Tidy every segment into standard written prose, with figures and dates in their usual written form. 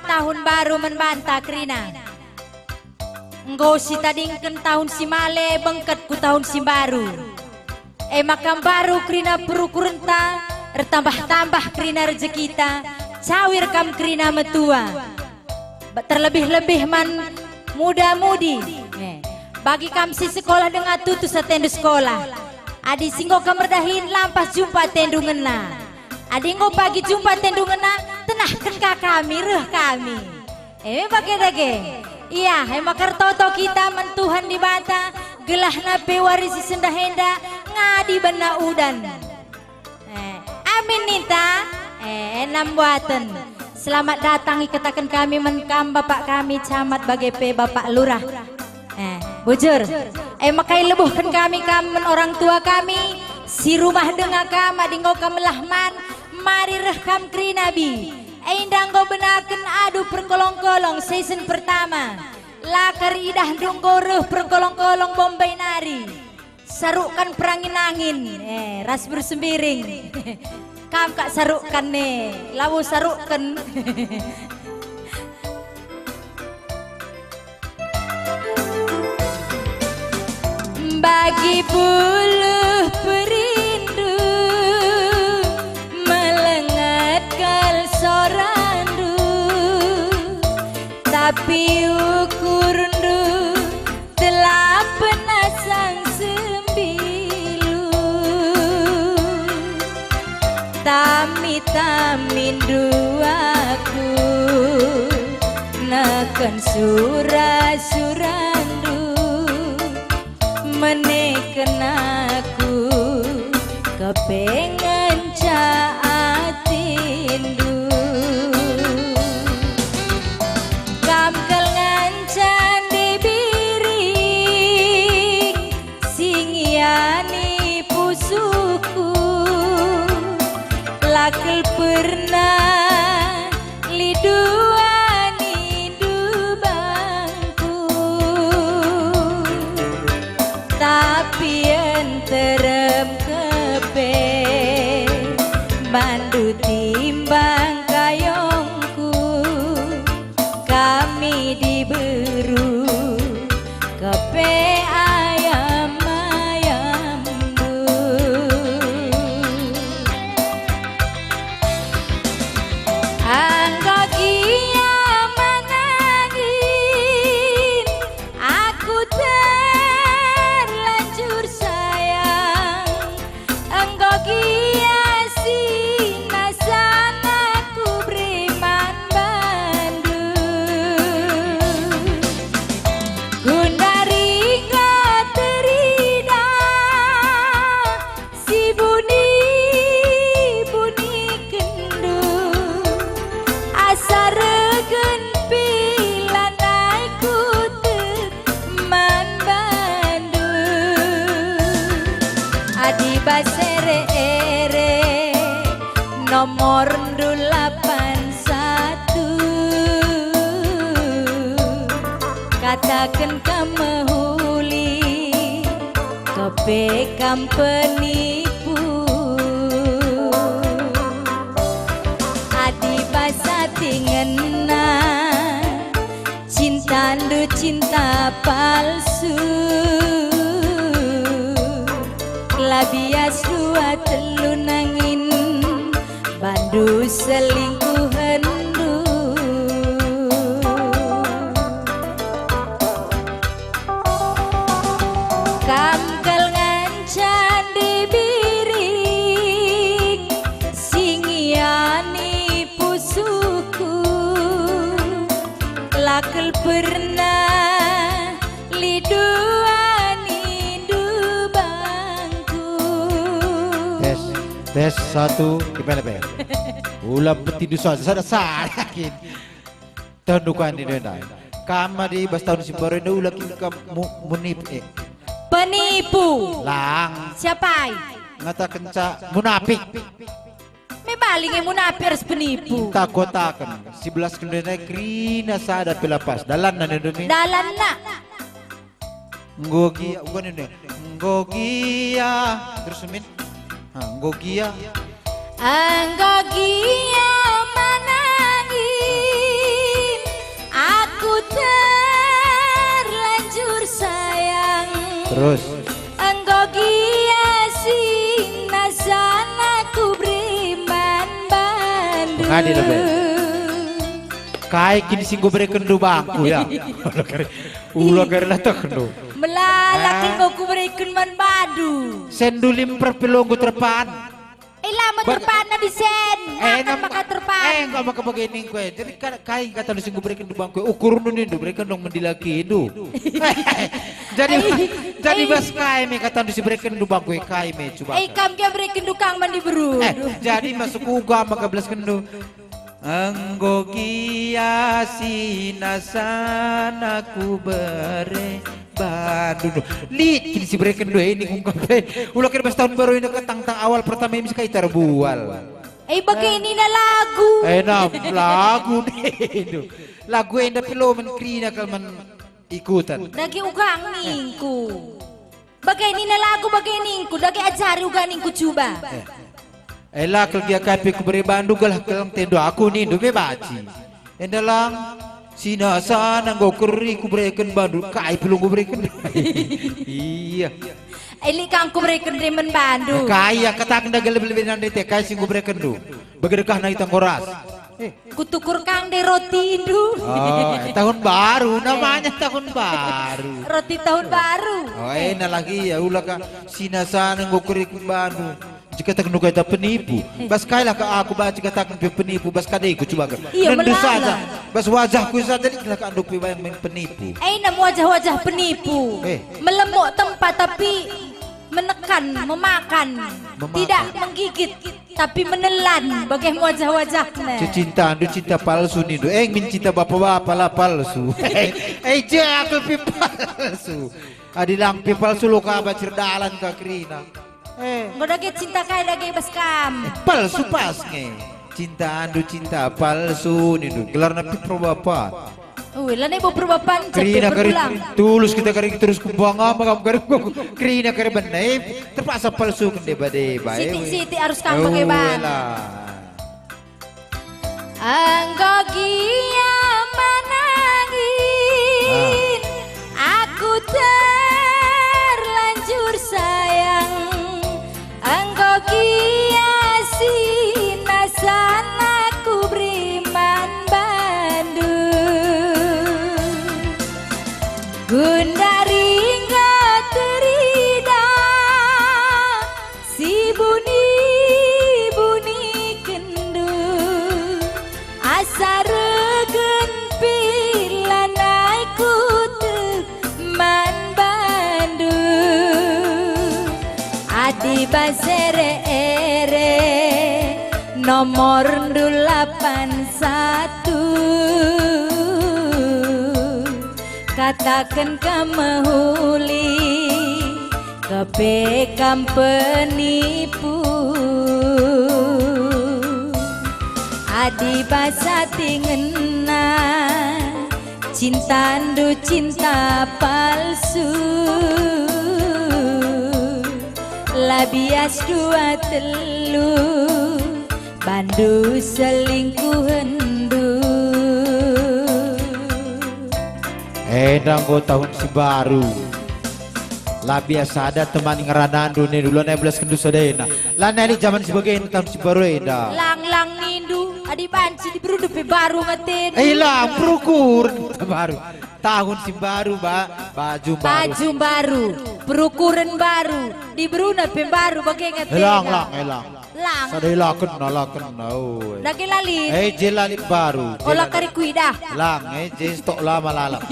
tahun baru membantah krina. Engkau si tadingken tahun si male bengket ku tahun si baru. Makam baru krina perukurenta bertambah-tambah krina rezekita. Cawir kam krina metua. Terlebih-lebih man muda-mudi. Bagi kam si sekolah dengan tutu satendu sekolah. Adi singgo kamerdahin lampas jumpa tendu ngena. Adi ngo pagi jumpa tendu ngena tenahkan kami reh kami. Pakai dage. Iya, makar toto kita mentuhan di bata gelah nape warisi sendahenda ngadi bena udan. Amin nita. Enam buatan. Selamat datang ikatakan kami menkam bapak kami camat bagepe bapak lurah. Bujur. Makai lebuhkan kami kamen orang tua kami si rumah dengar kam adinggo kamelahman mari rekam krinabi. Indang go benaken adu perkolong-kolong season pertama. Lakar idah dunggo reh perkolong-kolong Bombay nari. Sarukan perangin angin. Ras bersembiring. Kam kak sarukan nih. Lawu sarukan. Bagi buluh perindu melengatkan sorandu, tapi ukur rendu telah penasang sembilu. Tami-tami duaku nakan surah-surandu meneken aku kepengen caatindu. Kamkel ngancan dibiring singiani pusuku lakel pernah liduani dubangku. Tapi enterem kepe bandu timbang kayongku kami diberu kepe ayam-ayammu. Anggo gia menangin aku terlanjur sayang. Enggo gia sinasan aku beriman bandu. Gundari nggo terida si buni kendu. Asa regen pilanai kutek man bandu. Adi basere-ere nomor 81. Katakan kamehuli kepe kam penipu. Adi basa tingena cinta ndu cinta palsu. Labias dua telu nangin bandu selingkuhan du. Kamkel ngancan dibiring singiani pusuku lakel pernah liduani dubangku. Tes satu gimana be? Ulah peti dusa sada sakin. Tandukan di dendai. Kama di bas tahun si baru ini ulah kita munip Penipu. lang Siapa? ngatakan ca munafik. Me baling munafik harus penipu. Takotakan 11 kendena krina sada pelapas dalan na demi. Dalan na. Ngogia bukan ini. Ngogia terus min. Ngogia. Anggo gia menangin Terus. Engko giasi nasanaku beriman Bandung. Ngadi lebih. Kai kini singgo berikan du bangku ya. Ulah karena tak kendo. Melalakin ku berikan man Badu. Sendulim perpelonggu terpan. Lama terpan na bisen. Makan maka terpan. Enggak maka begini kue. Jadi kai kata lu singgo berikan du bangku. Ukur nu nih berikan dong mendilaki itu. Jadi bas kai me kata lu berikan du bangku kai me coba. Kam kia berikan du kang mandi beru. Jadi masuk uga maka belas kendo. Anggo kiasi nasanaku bere Bandung. Lihat kini si berikan dua ini ungkap. Ulah kira tahun baru ini ketang-tang awal pertama ini sekali terbual. Begini na lagu. Lagu deh. Lagu yang dapat lo menkrina kalman ikutan. Dagi ugang ningku. Begini na lagu baginingku. Dagi ajari ugang ningku coba. Elah kalau dia kapi ku beri Bandung galah kelang tendo aku nih do bebaci. Endalang sinasa nanggo keri ku berikan Bandung kai belum ku berikan. Iya. Eli kang ku berikan remen Bandung. Kai yang katakan dah lebih nanti teh kai sing ku berikan do. Bagedekah na itang koras. Kutukur kang de roti indu. Tahun baru namanya tahun baru. Roti tahun baru. Enak lagi ya ulah ka sinasa nanggo keri ku Bandung. Jika tak nukai tak penipu, bas kailah ke aku baca kata penipu, bas kadai ku coba kan. Iya saja, bas wajahku saja ni kena anduk yang penipu. Nam wajah-wajah penipu, melembok tempat tapi menekan, memakan, tidak menggigit, tapi menelan bagai wajah-wajahnya. Cinta, andu cinta palsu ni do. Mincinta bapak-bapak lah palsu. Aku pi palsu. Adilang pi palsu lo ka cerdalan ka krina. Ngodage cinta kaya dage baskam. Palsu pas nge. Cinta andu cinta palsu ni do. Gelar napi probapa. Lah ibu probapan Krina kari tulus kita kari terus kubanga makam kari krina kari benai terpaksa palsu kan deba-deba. Siti harus kang pakai ban. Anggo gia manangin aku terlanjur sayang. Anggo kiasi nasanaku beriman Bandung. Gundari nggak terida si buni kendu asa regen pilanai ku teman Bandung. Adi basere nomor 81 katakan kamahuli kepekam penipu. Adi basa tingena cintandu cinta palsu. Labias dua telu Bandu selingkuh hendu. Nanggo tahun si baru. Lah biasa ada teman ngeranan dunia dulu naik belas kendu sadena. Lah ini zaman sebagai tahun si baru eda. Lang nindu adi banci di berudup baru ngatin. Lah perukur baru. Tahun si baru baju baru. Perukuran baru di beruna baru bagai ngatin. Elang. Sadai laken. Lagi lali. Jelali baru. Olah kari kuida. Lang stok lama lalap.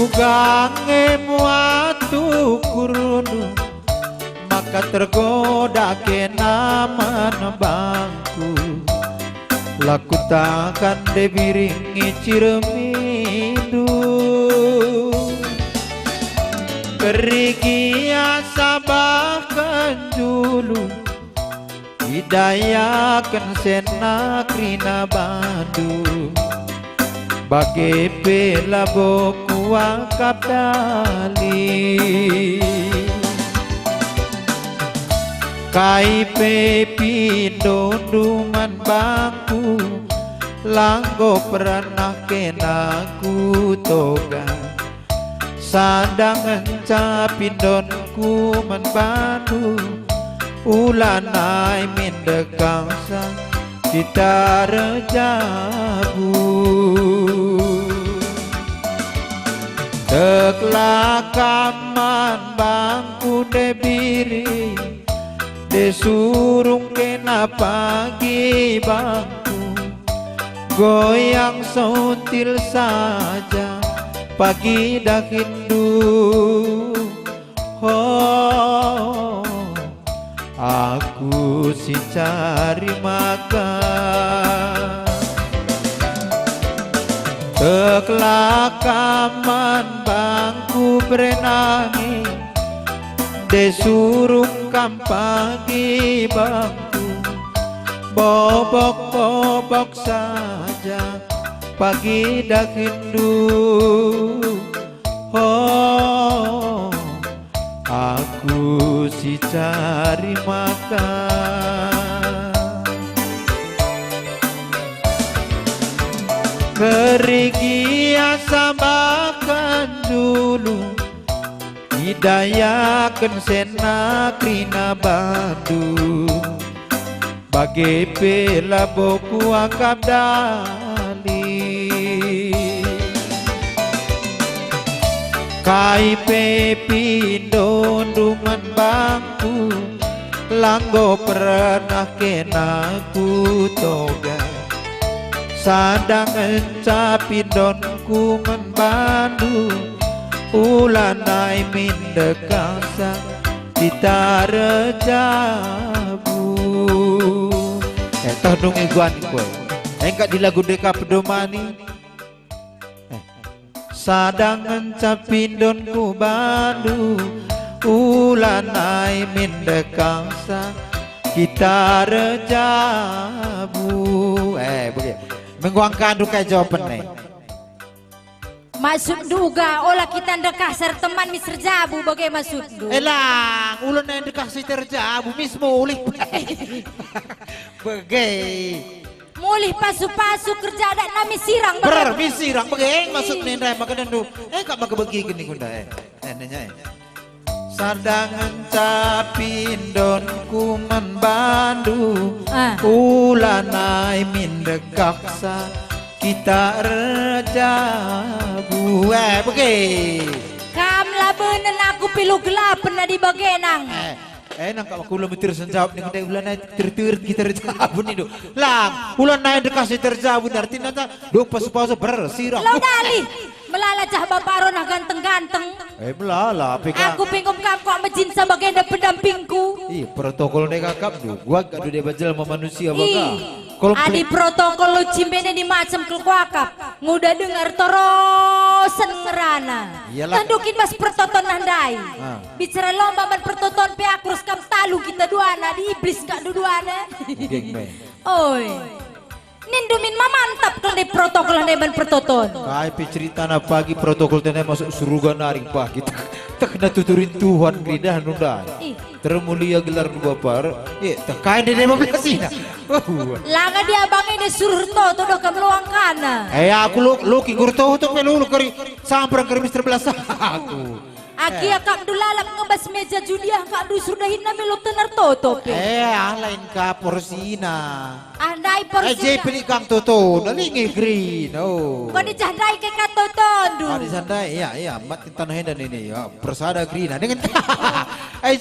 Ugange muatu kurunu maka tergoda kena bangku laku takkan debiringi ciremindu kerigi asabahkan dulu hidayakan sena krina bandu bagai bela boku akap dali kai pepindo duman bangku langgo pernah kenaku toga sadang capindonku menbantu ulanai mindekangsa kita rejabu teklakaman bangku debiri desurung kena pagi bangku goyang sontil saja pagi dah hindu oh aku si cari makan teklakaman bangku berenangi desurung pagi bangku bobok-bobok saja pagi dah hindu oh aku si cari makan kerigi asabahkan dulu hidayakan sena krina bandu bagai bela boku akap dali kai pepindo duman bangku langgo pernah kenaku toga sadang capindonku menbandu ulanai mindekasa kita rejabu toh dong iguan kowe enggak di lagu deka pedomani sadang capindonku bandu ulanai mindekasa kita rejabu begitu menguangkan duka jawaban nih maksud duga olah kita dekah teman Mr. Jabu bagai maksud du elang ulun yang dekah si terjabu mis mulih bagai mulih pasu-pasu kerja ada nami sirang misirang bagai maksud nendai maka dendu kak maka bagi gini kunda nanya sadangan capindonku menbandu ulanai mindekaksa kita rejabu begini kamlah benen aku pilu gelap pernah di bagenang nang kalau aku lebih tersenjawab dengan dia ulan naik kita terjabu nih do lang ulan naik dekasi terjabu artinya nanti do pas-pas bersirah lo dali melala cah baparonah ganteng-ganteng melala aku pingkum kok majin sebagai pendampingku protokol nega kap do gua gak dia bajal sama manusia baka adi protokol lo cimbene di macam kelkuakap ngudah dengar torosan ngerana tandukin mas pertoton nandai bicara lomba man pertoton pe akrus kam talu kita duana di iblis gak duana oi nindumin mamantap kan di protokol nandai man pertoton kai cerita na pagi protokol tenai masuk surga naring pagi tak kena tuturin Tuhan kridah nundai termulia gelar dua par tekai di 15 langa dia bangin di suruh toto do kam luang kana aku lu kingurto to melu kari samprang kari Mr. Belas aku aki akak dulalap ngebas meja judiah kak du surdahin na melu tenar toto pe lain ka porsina andai porsina pilih kang toto dalingi green kau di candai ke kak toto du di sandai iya mat tanah dan ini ya persada green dengan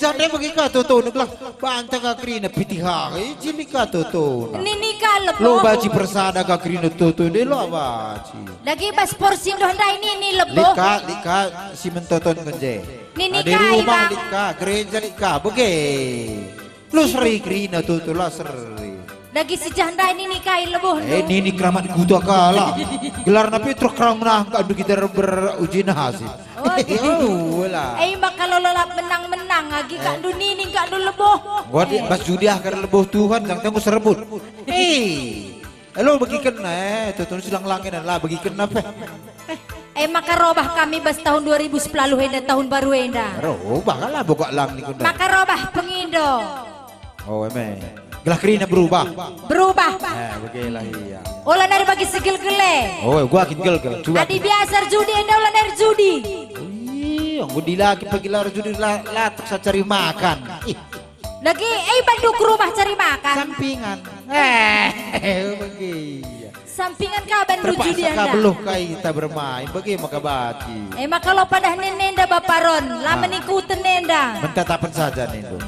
sandai bagi ka toto naglang banta ka green pitiha jimi ka toto nini ka lebo. Lo baci persada ka krino tutu de lo baci. Lagi bas porsi doh ndai ini lebo. Lika si mentoton kenje. Nini Di kai, rumah Bang. lika gereja lika bege. Lo seri krino tutu lo seri. Lagi si janda ini kai lebo. Nini keramat kutu akala. Gelar napi truk kerang menang adu kita beruji hasil. Oh, gitu. Lah. Kalau lelap menang-menang lagi kak du nini kak du lebo. Gua di bas judiah karena leboh Tuhan jangan tunggu serebut. Lo bagikan tuh sedang langit lah bagikan apa? Maka robah kami bas tahun 2010 henda tahun baru henda. Robah lah buka lang ni kunda. Maka robah pengindo. Oh gelah kerina berubah. Berubah. Bagilah iya. Olah dari bagi segel gele. Oh gua akin gel. Coba. Adi biasa judi henda olah dari judi. Gue dilaki pergi lar judi latak saya cari makan. Lagi banduk ke rumah cari makan. Sampingan. Bagi. Sampingan kau bandu judi Terpaksa anda. beluh kita bermain. Bagi maka baci. Maka lo padah nenda baparon. Lama ikutin nenda. Mentatapan saja nih tuh.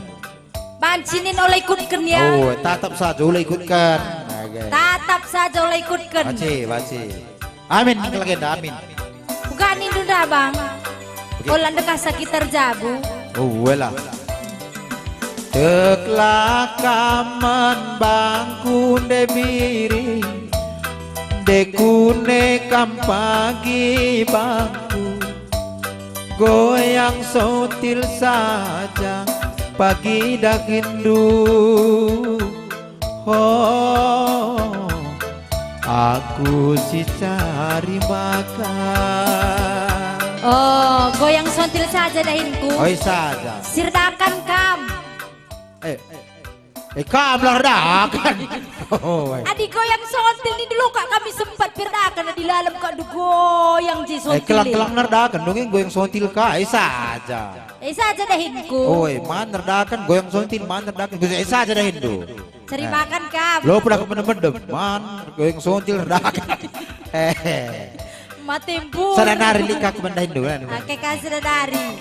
Bancinin oleh ikutkan ya. Oh tatap saja oleh ikutkan. Tatap saja oleh ikutkan. Baci. Amin legenda amin. Bukan itu dah bang. Olah dekat sekitar jabu. Oh lah. Teklah kaman bangku de biri dekune kampagi bangku goyang sotil saja pagi dak rindu. Oh aku si cari makan. Oh, goyang sontil saja dahinku. Oi saja. Sirdakan kam. Kam lah redakan. Oh, Adi goyang sontil ni dulu kak kami sempat pirdakan di dalam kak du goyang ji sontil. kelang nerdakan dong yang goyang sontil ka. Saja. Saja dahinku. Oi, man nerdakan goyang sontil man nerdakan. Saja dah Hindu. Cari makan kam. Lo pernah kemana-mana man goyang sontil nerdakan. Matimpu. Sadanari lika kemana Hindu kan. Oke kasih dari.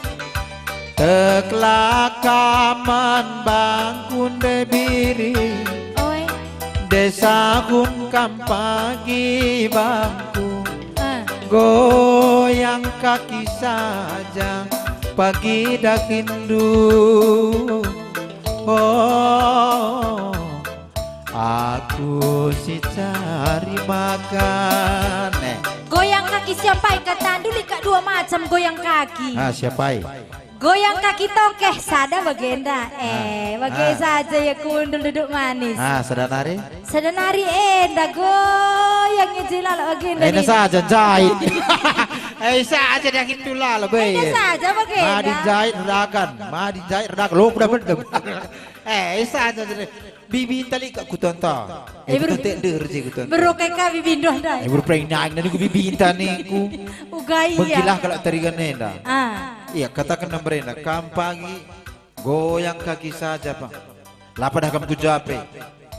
Teklah kaman bangkun de biri Oi. desa kun pagi bangku Ah. goyang kaki saja pagi dak rindu. Oh aku si cari makan. Goyang kaki siapa ikatan dulu kak dua macam goyang kaki. Siapa? Goyang kaki tokeh sada bagenda. Bagai saja ya kundul duduk manis. Sadanari? Sadanari enda goyangnya jelal bagenda. Enda saja jahit. Saja dah gitu lah lebih. Enda saja bagenda. Madi jahit redakan. Lo udah berdem. Saja bibi tali kak kutonta. Kutonta derje kutonta. Berokai kami bindoh dah. Berpering naik nanti ku bibi inta nih ku. Ugai Mengkilah ya. kalau tarikan nenda. Iya katakan nomor enda. Kampagi goyang kaki saja pak. Lapa dah kamu kujape.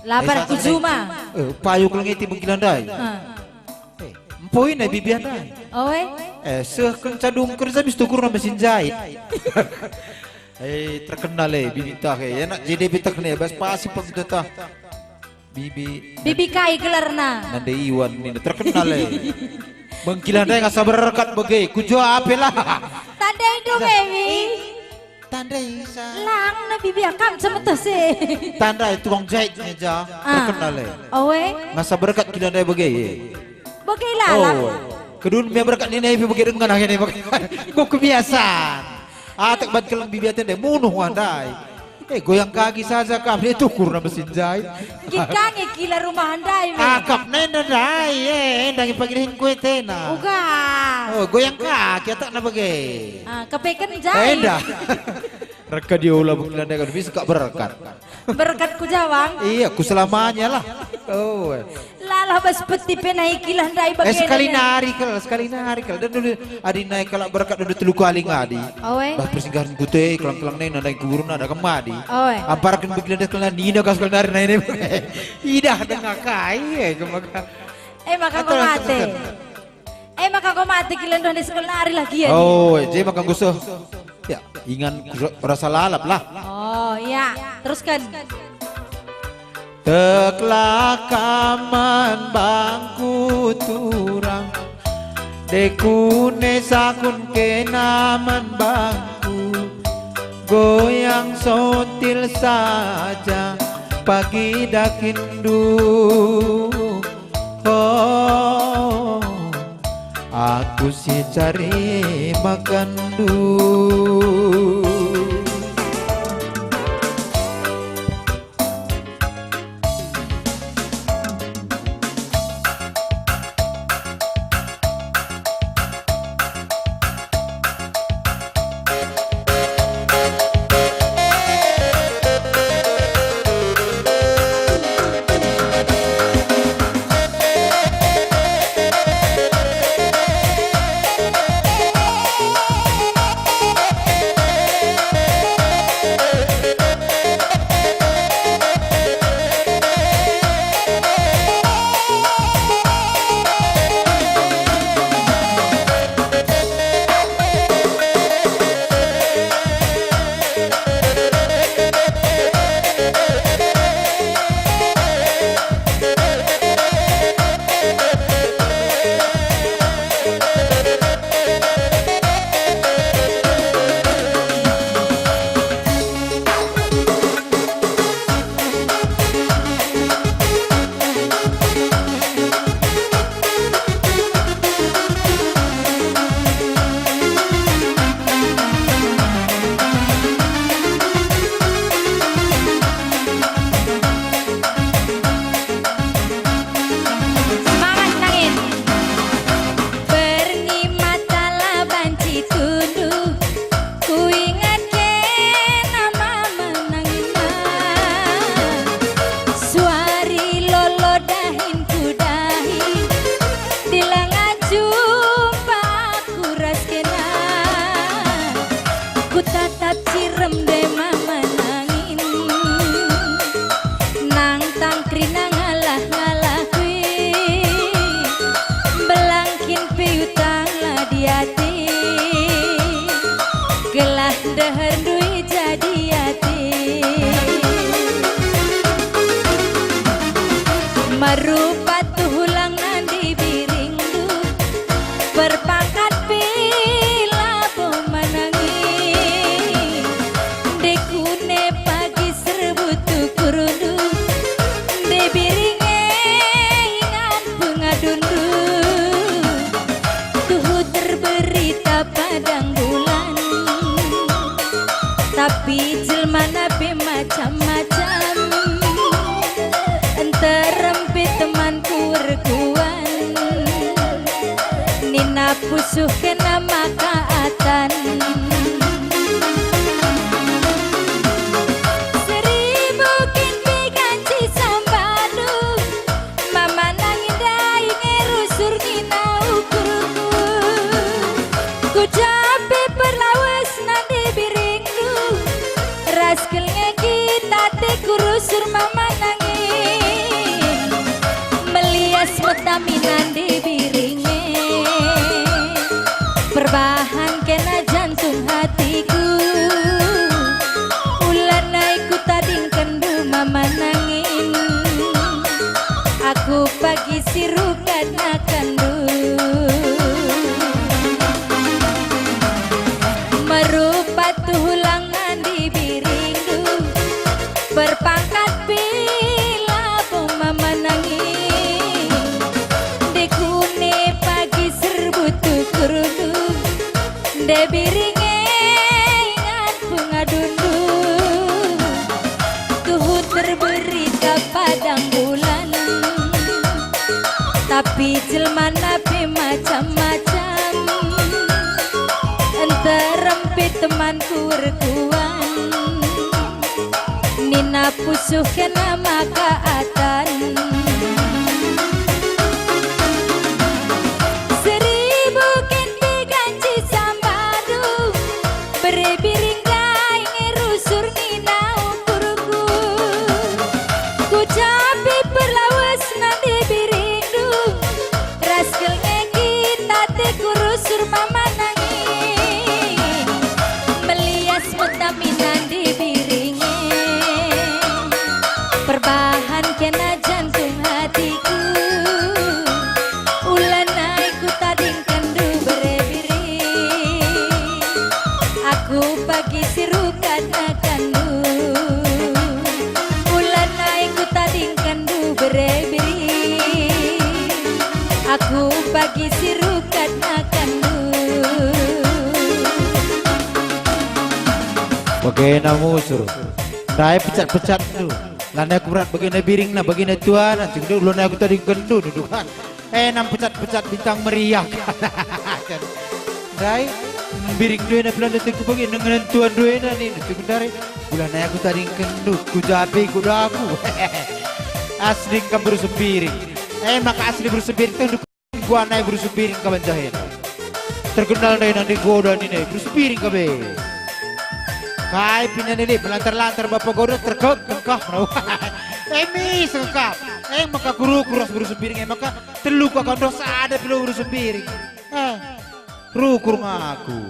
Lapar kujuma. Payu kelengiti mengkilan dai. Poin na bibi anda. Owe. Sekencadung kerja bis tukur na mesin jahit. Terkenal bibi tah enak jadi bitak nih bas pasti begitu tah. Bibi kai gelarna. Nande Iwan ini terkenal Mengkilan dai nggak sabar rekat bagai kujo apa lah. Tanda itu baby. Tanda isa. Lang na bibi akam semetus sih. Tanda tukang jahit aja terkenal Owe. nggak sabar rekat kilan dai bagai. Bagai lalang. Kedun dia berkat ni naik bagai dengan akhirnya bagai. Kok kebiasaan. Tak bat kelang bibiatan deh munuh andai. Goyang kaki saja kami itu kurna mesin jahit. Kikange kila rumah andai. Akap nenda dai endang ipagirin kue tena. Uga. Oh goyang kaki tak na bagai. Kepekan jahit. Enda. Reka dia ulah bukilan dia kan bisa kak berkat. Berkat ku jawang. Iya, ku selamanya lah. Oh. Lalah bas peti penai kilah andai bagai. Sekali nari kal. Dan dulu adi naik kalau berkat dulu telu kali ngadi. Owe. Bah persinggahan kute kelang-kelang neng nada kuburun ada kemadi. Owe. Amparakan bukilan dia kelan nina kas kelan nari nai. Idah dengan kai kemaga. Maka kau mati. Maka kau mati kilan doh di sekolah nari lagi ya. Oh, jadi makan gusuh. Ya, ingan rasa lalap lah. Oh iya, teruskan. teklah kaman bangku turang dekune sakun kenaman bangku goyang sotil saja pagi dakindu oh aku si cari makan dulu. Dahar duit jadi hati marupa tuhulang nandi biring du berpangkat bila pemanangi dekune pagi serbu tukurundu de biringe ingat pengadundu tuhu terberita padang bulan tapi jelma nabi macam-macam enterempit temanku rekuan nina pusuh kena makaatan seribu kinti ganci sambadu mama nangin dai ngerusur nina ukurku ku capek perlawas nanti biringku raskelnya kita te kurusur mama nangin melias metaminan di biringnya perbahan kena jantung hatiku ular naikku tading kendu mama nangin aku pagi sirukat nakandu merupa tuhulangan di biringdu berpangkat bila mama nangin dekune pagi serbu tukurundu de biringe ingat pengadundu tuhu terberita padang bulan tapi jelma nabi macam-macam enterempit temanku rekuan nina pusuh kena makaatan seribu kinti ganci sambadu beri biring gai ngerusur nina ukurku ku capek perlawas nanti biringdu raskelnya kita te kurusur mama nangin melias metaminan di biringnya perbahan hatiku ulan naik ku tading kendu berebiri aku bagi sirukan kandu ulan naik ku tading kendu berebiri aku bagi sirukan kandu. Bagaimana musur? Rai pecat-pecat tu. Lana aku berat bagian biring na bagian tuan nanti dulu aku tadi gendu dudukan. Nam pecat-pecat bintang meriah. Rai biring dua na bulan detik ku bagian dengan tuan dua na ni nanti dari bulan aku tadi gendu ku jabi ku daku. Asli kan berusubiring. Maka asli berusubiring tu gua naik berusubiring kawan jahit. Terkenal dari nanti goda ni berusubiring kabe. Kai pinya nili belantar-lantar bapak goda terkekah mis sekap maka guru kuras berusuh piring maka telu kau dosa ada perlu berusuh piring rukur ngaku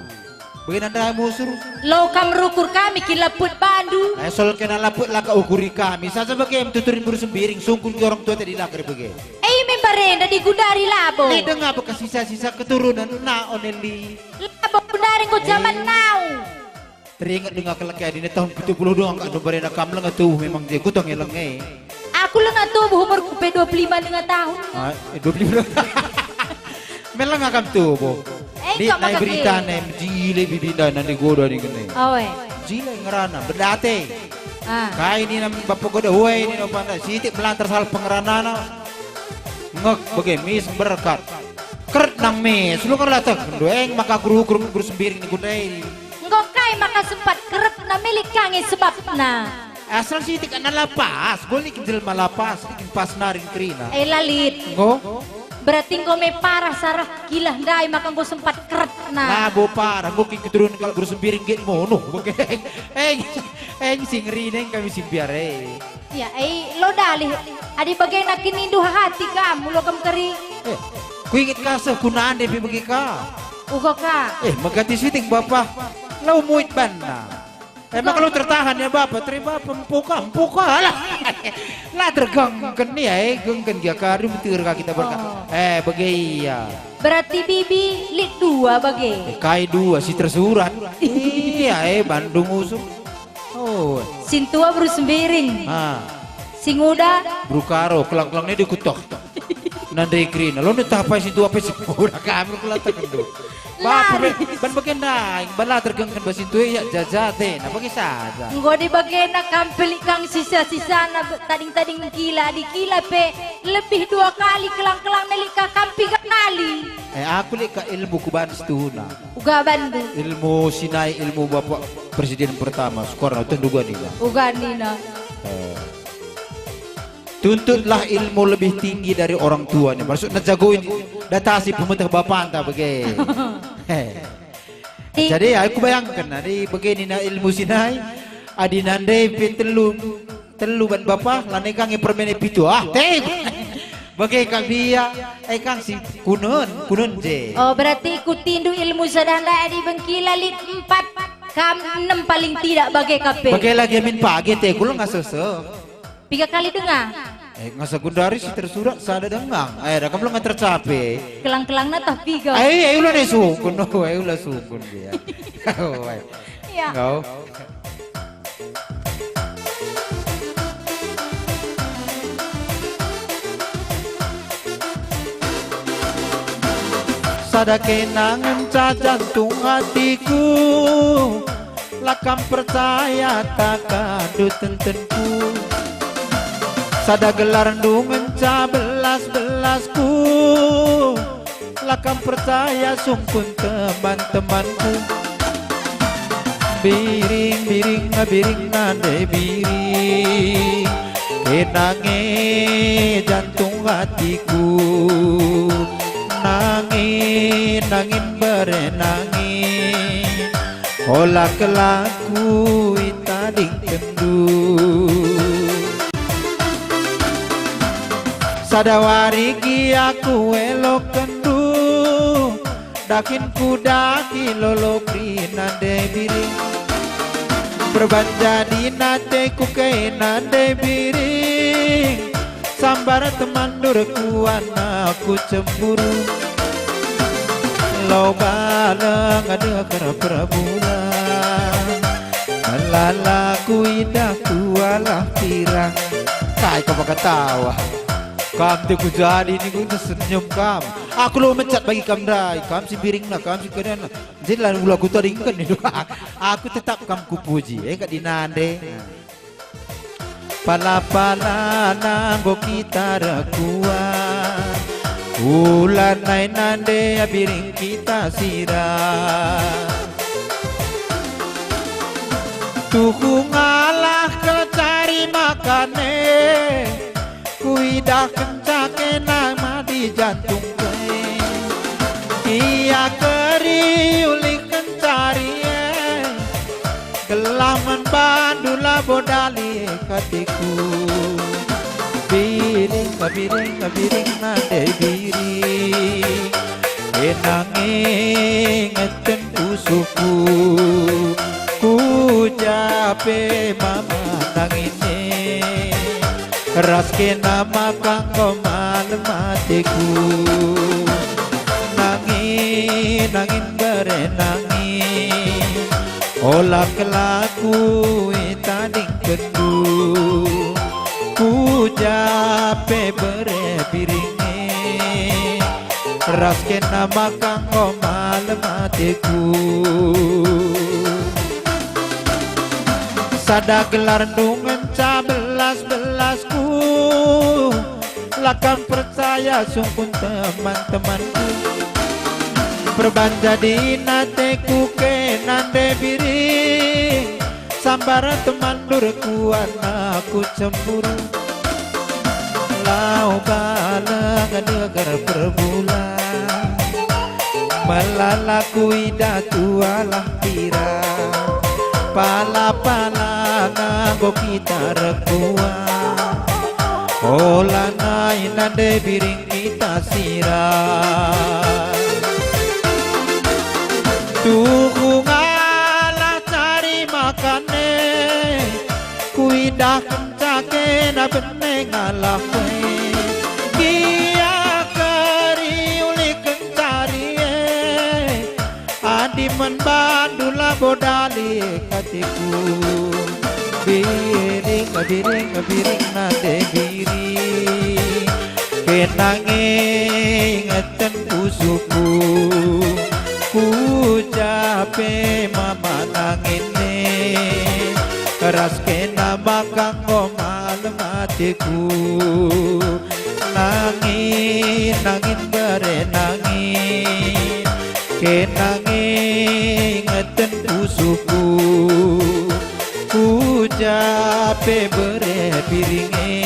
begini anda musur lo kam rukur kami kilaput bandu sol kena laput laka ukuri kami saja bagaimana tuturin berusuh piring sungkul ke orang tua tadi lakar bagaimana membarenda di gudari labo ini dengar bekas sisa-sisa keturunan na oneli labo gudari ko zaman now. Teringat dengan kelakar ini tahun 72 angkat nomornya kamlang atuh memang dia kutong eleng aku lang atuh umur ku 25 dengan tahun 25 melang akam tuh bo di naik berita nih jile bibinda nanti goda nih kene jile ngerana berdate kai ini nam bapak goda huai ini no pandai sitik melantar sal pengeranana ngek bagemis berkat keret nang mes lu kan latah doeng maka guru sembiring nih gudai Ngokai maka sempat keret na milik kangen sebab na asal sih tikan lapas boleh kinjel malapas tikin pas naring krina lalit berarti engkau me parah sarah gila ndai maka engkau sempat keret na bo parah engkau keturun kalau guru sembiring git mono sing rine kami simpiar ya lo dalih adi bagai nak kini duha hati kamu lo kam keri ku inget kasih kunaan depi bagi ka ugo ka magati sitik bapak lau muit banda emang kalau tertahan ya bapak terima empuka lah tergangkan nih gengkan dia kari betul kita berkat bagai berarti bibi lit dua bagai kai dua si tersurat iya Bandung usuk sin tua baru sembiring sing udah brukaro kelang-kelangnya dikutok nandai krin lo nih tapai si tua pesi udah kami kelihatan kendo bapak ban bagian naik bala tergengkan basi tuh ya jajate nah bagi saja nggak di bagian nak kampeli kang sisa-sisa na tading-tading gila di gila pe lebih 2 kali kelang-kelang nelika kampi nali aku lihat ilmu kuban setuna uga bandu ilmu sinai ilmu bapak presiden pertama Soekarno itu juga nih uga nina tuntutlah ilmu lebih tinggi dari orang tuanya maksudnya jagoin datasi pemerintah bapak anta bagaimana jadi aku bayangkan di begini na ilmu sinai adi nande telu ban bapak lane kang permene pitu bagai kang dia kang si kunun je berarti ku tindu ilmu sadanda di bengkila lit 4 kam 6 paling tidak bagai kape bagai lagi amin pagi teh kulo nggak sesek 3 kali dengar nggak sekundari si tersurat sada dengang dah kamu nggak tercapai kelang-kelang na tapi ga ayo lah nih sukun ayo lah sukun dia ya kau sada kenangan jantung hatiku lakam percaya takkan tentenku sada gelar ndungan belas-belasku lakam percaya sungkun teman-temanku biring nade biring kenange jantung hatiku nangin berenangin olah kelaku itading kendu sadawari gi aku elok kendu dakin kudaki lolo nande biring berbanjadi nate ku nande biring sambar teman durku anakku cemburu Lau baleng ada kerap bulan Melalaku indahku alah pirang Kai kau pakai tawa Kam tu jadi ni ku senyum kam Aku lo mencat bagi kam dai Kam si biring lah kam si keren lah Jadi lah ulah ku taringkan ni Aku tetap kam ku puji kat dinande Pala-pala nanggo kita rekuan Ulan nai nande biring kita sirah Tuhu ngalah ke cari makane Kuidah kencake nama di jantung ke Ia keri uli kencari Gelaman bandula bodali katiku Biring kabiring nade biring Enangin ngeten usuku Ku jape mama nangine Ras ke nama kanggo malam hatiku Nangin berenangin Olah kelaku tading kendu Ku jape berepiringi Ras ke nama kanggo malam hatiku Sada gelar nungan belas-belasku Lakan percaya sungguh teman-temanku Berbanja di nateku ke nande biring Sambar teman durku anakku cemburu Lau balang degar perbulan Melalaku idatu alah pirang Pala-pala nanggo kita rekuan Olah nai nande biring kita sirah Tuhu ngalah cari makane Kuidah kencake na bene ngalah kwe Kia keri uli kencari Adi membandula bodali katiku Biring nade biring Kenangin ngeten usuku Ku jape mama nangine Keras kena makanggo malam hatiku Nangin berenangin Kenangin ngeten usuku Ku jape berepiringi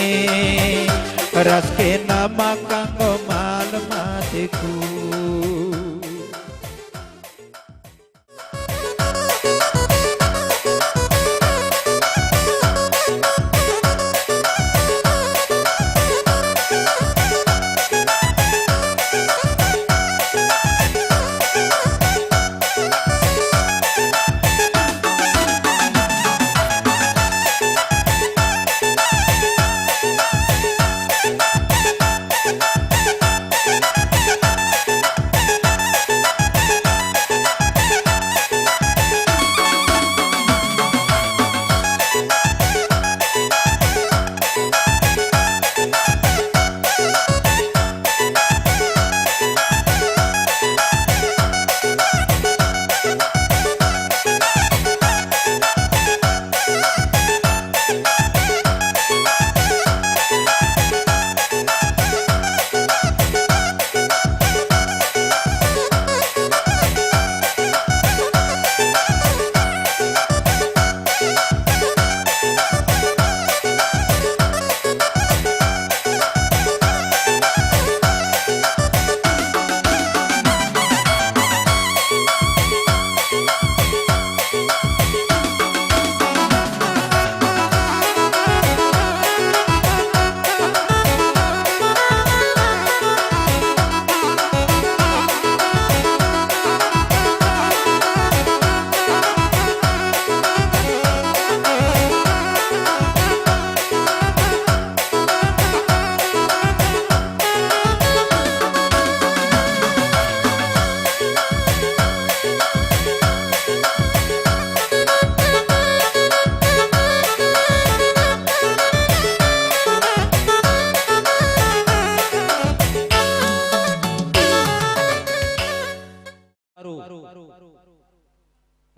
Keras kena makanggo malam hatiku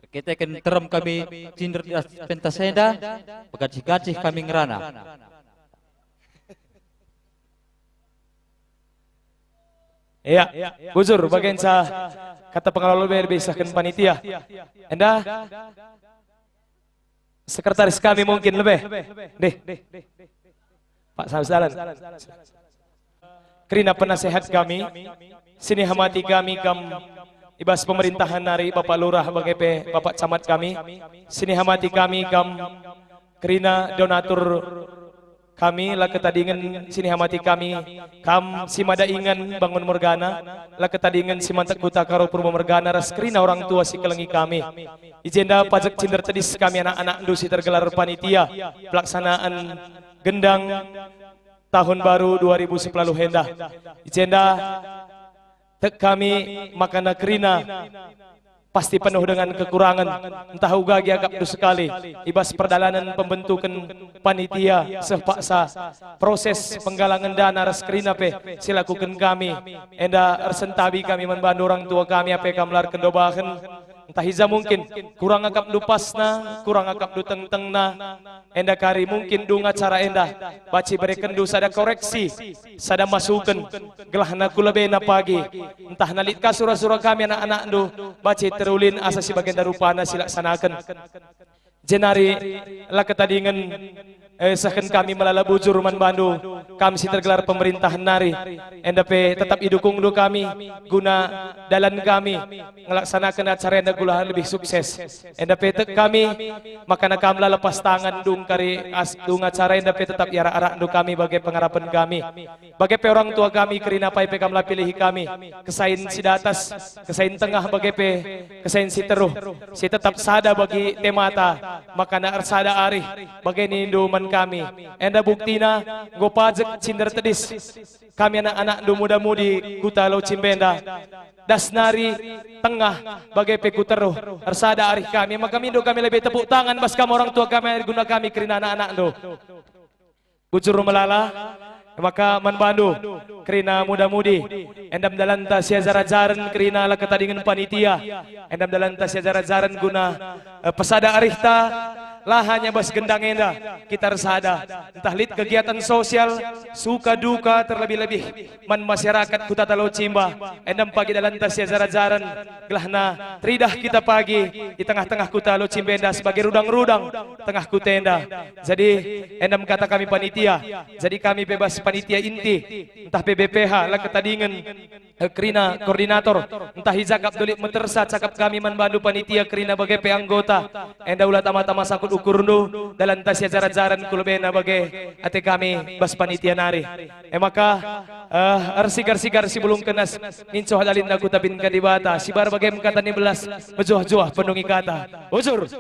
Kita akan terem kami cinder pentasenda, pegacih-gacih kami ngerana. Iya, bujur bagian sa kata pengelola BRB sahkan panitia. Anda sekretaris kami mungkin lebih. Deh. Pak Sausalan. Kerina penasehat kami, sini hamati kami ibas pemerintahan nari Bapak Lurah bagai Bapak Camat kami, sini hamati kami kerina donatur kami lah ketadingan sini hamati kami si madaingan bangun morgana lah ketadingan si mantak kuta karo purba morgana ras kerina orang tua si kelengi kami ijenda pajak cinder tedis kami anak-anak dusi tergelar panitia pelaksanaan gendang tahun baru 2010 hendah ijenda kami makana kerina pasti penuh dengan kekurangan entah ugagi agak sekali ibas perdalanan pembentukan panitia sepaksa proses penggalangan dana reskrina pe silakukan kami enda ersentabi kami membantu orang tua kami apa kamlar kendobahan entah hiza mungkin kurang akap dupasna kurang akap du teng-tengna enda kari mungkin dunga cara enda baci berikan du sada koreksi sada masukan gelahna kula bena pagi entah nalitka surah-surah kami anak-anak du baci terulin asa si bagian darupana silaksanakan jenari lah ketadingan sahkan kami melala bujur man bandu kami si tergelar pemerintahan nari endape tetap idukung du kami guna dalan kami ngelaksanakan acara enda gula lebih sukses endape kami makana kami lepas tangan dung kari dung acara endape tetap yara-arak du kami bagai pengharapan kami bagai orang tua kami kerina pai pe kami pilih kami kesain si datas kesain tengah bagai pe kesain si teruh si tetap sada bagi temata makana arsada ari bagai nindu man kami enda buktina go pajak cinder tedis kami anak-anak do muda-mudi kuta Lau Cimbenda dasnari tengah bagai peku teruh arsada arih kami maka mindo kami lebih tepuk tangan bas kamu orang tua kami guna kami kerina anak-anak do bujur melala maka manbandu kerina muda-mudi endam dalam tasya zarajaran kerina lah ketadingan panitia endam dalam tasya zarajaran guna pesada arihta lah hanya bas gendang enda kita resada entah lid kegiatan sosial suka duka terlebih-lebih man masyarakat Kuta Lau Cimba endam pagi dalam tasya zarajaran gelahna tridah kita pagi di tengah-tengah Kuta Lau Cimbenda sebagai rudang-rudang tengah kutenda jadi endam kata kami panitia jadi kami bebas panitia inti entah PBPH lah ketadingan kerina koordinator entah hizakap dolik metersa cakap kami manbandu panitia kerina bagai anggota enda ulah tama-tama sakut ukurnu dalam tasya jaran-jaran kulbena bagai ate kami bas panitia nari maka arsigar-sigar si belum kenas nincoh dalin aku tabin kadibata si bar bagai mengkata ni belas bejuah-juah penungi kata bujur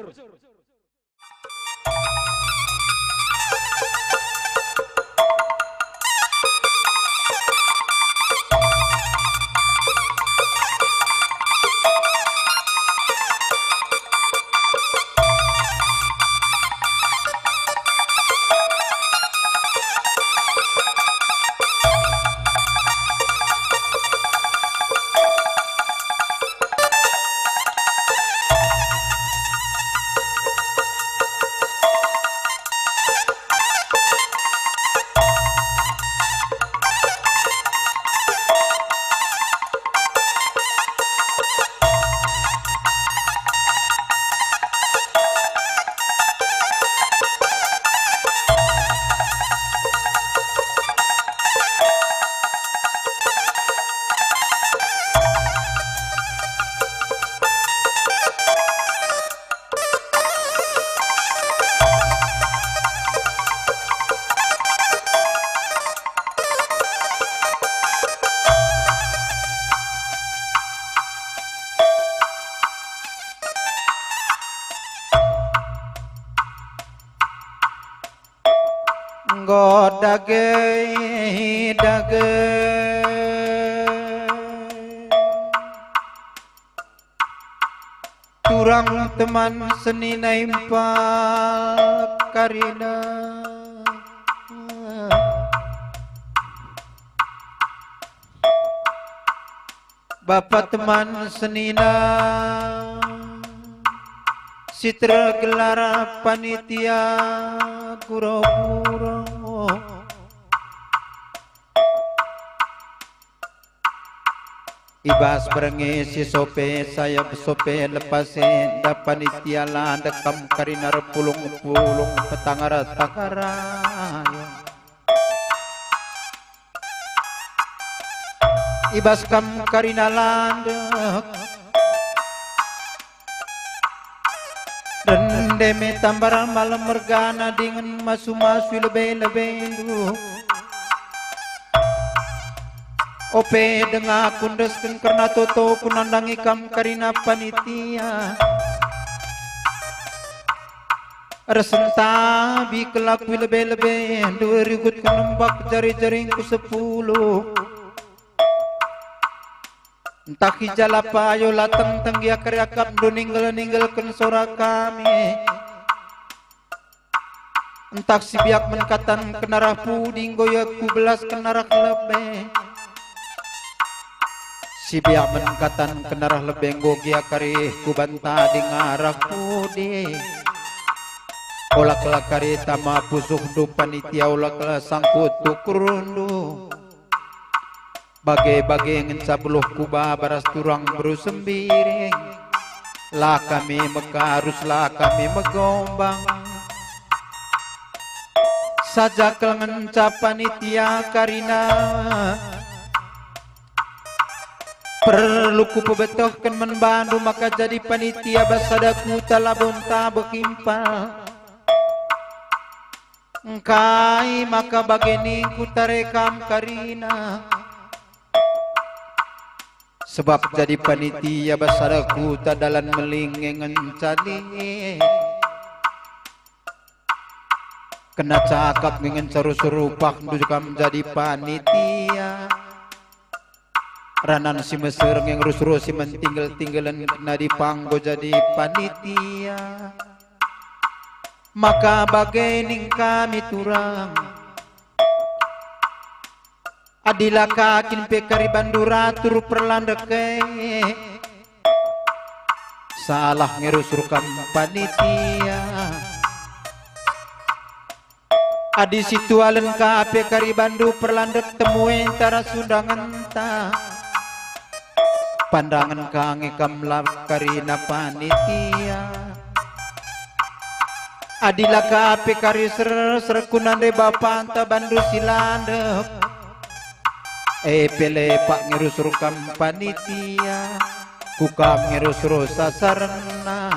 dage turang teman seni naimpal karina bapak teman senina Sitra gelar panitia guro-guro Ibas berengi si sope saya besope lepasin da panitia landa kam karinar pulung-pulung petangara-tangara Ibas kam karina landa Rende me tambaran malam mergana dengan masu-masu lebih-lebih Ope dengar kundeskan karena toto kunandang ikam karina panitia Resenta bi kelakui lebih-lebih dua rigut kenembak jari-jaringku 10 Entah hijal apa ayo latang tenggia keriakap do ninggal-ninggalkan sora kami Entah si biak menkatan kenarah puding goyak ku belas kenarah lebih Si biak menkatan kenarah lebih gogia karih ku bantah di ngarah puding Olak-olak karih tama pusuh do panitia olak-olak sangkut tukurundu Bagai-bagai ngencabuluh kuba baras turang berusembiring Lah kami mekarus lah kami megombang Saja kelengencap panitia karina Perlu ku pebetohkan membantu maka jadi panitia basadaku talabon tak berkimpal Engkai maka bageni ku tarekam karina Sebab jadi panitia basadaku tadalan melingengan cali Kena cakap dengan seru-serupak juga menjadi panitia Ranan si mesir yang rus-rus si mentinggal-tinggalan kena dipanggo jadi panitia Maka bagening kami turang Adilah kakin pekari bandura turu perlandeke Salah ngerusrukan panitia Adi situ alen ka pekari bandu perlandek temuin tara sundangan ta Pandangan kange kamlap karina panitia Adilah ka pekari ser kunande bapak anta bandu silandep pele pak ngirus-rukam panitia Kukam ngirus-rus sasarna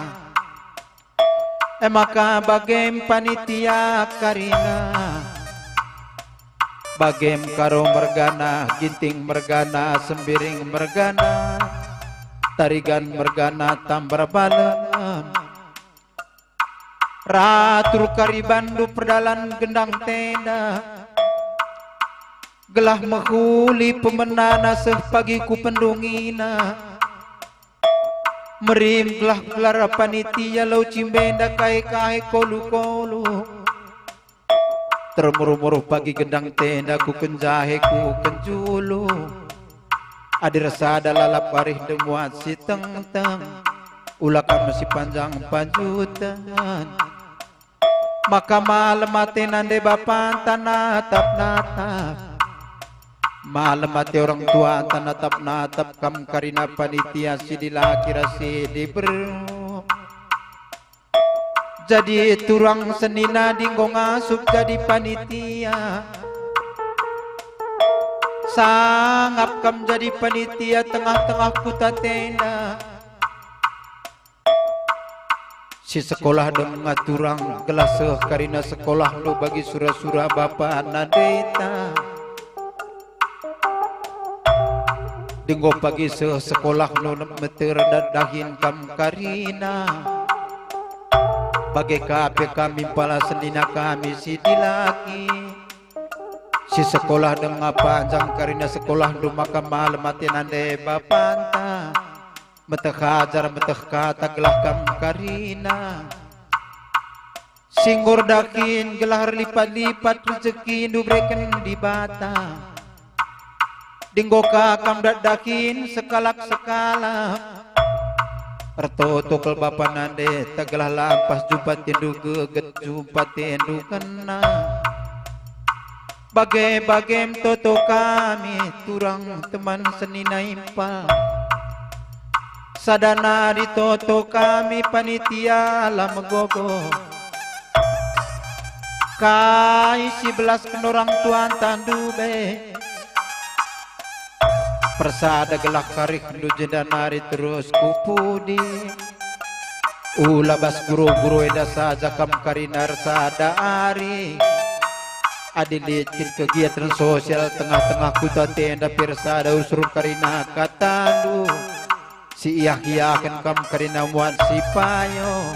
Maka bagem panitia karina Bagem karo mergana Ginting mergana Sembiring mergana Tarigan mergana Tambar balam Ratur karibandu perdalan gendang tenda Gelah menghuli pemenana sepagi ku pendungina Merim gelah gelar panitia lau cimbenda kai kolu-kolu Termuruh-muruh pagi gendang tenda ku kenjahe ku kenjulu Adi rasa ada lalap arih demuat si teng-teng Ulakan masih panjang panjutan Maka malam mati nande bapak tanah natap Malam mati orang tua tanatap-natap kam karina panitia sidila kira sidiber Jadi turang senina dinggo ngasup jadi panitia Sangap kam jadi panitia tengah-tengah kuta tenda Si sekolah dengan turang gelas karina sekolah lo bagi surah-surah bapak nadeta Dinggo pagi sekolah no meter dadahin kam karina Bagai kape kami pala senina kami si dilaki Si sekolah dengan panjang karina sekolah do maka malam mati nande bapanta Meteh hajar meteh kata gelah kam karina Singgur dakin gelah lipat-lipat rezeki du breken di bata Dinggo kakam dadakin sekalak-sekalak Pertotokal bapa nande tegelah lampas jumpa tindu geget jumpa tindu kena. Bagai-bagem toto kami turang teman seni naimpal. Sadana di toto kami panitia lam gogo. Kai 11 orang tuan tandu be. Persada gelak karik nu jendanari terus kupudi. Ulabas guru-guru eda saja kam karinar sada ari. Adilitin kegiatan sosial tengah-tengah kuta tenda persada usur karina katandu. Si iya-iyakan kam karina muan si payo.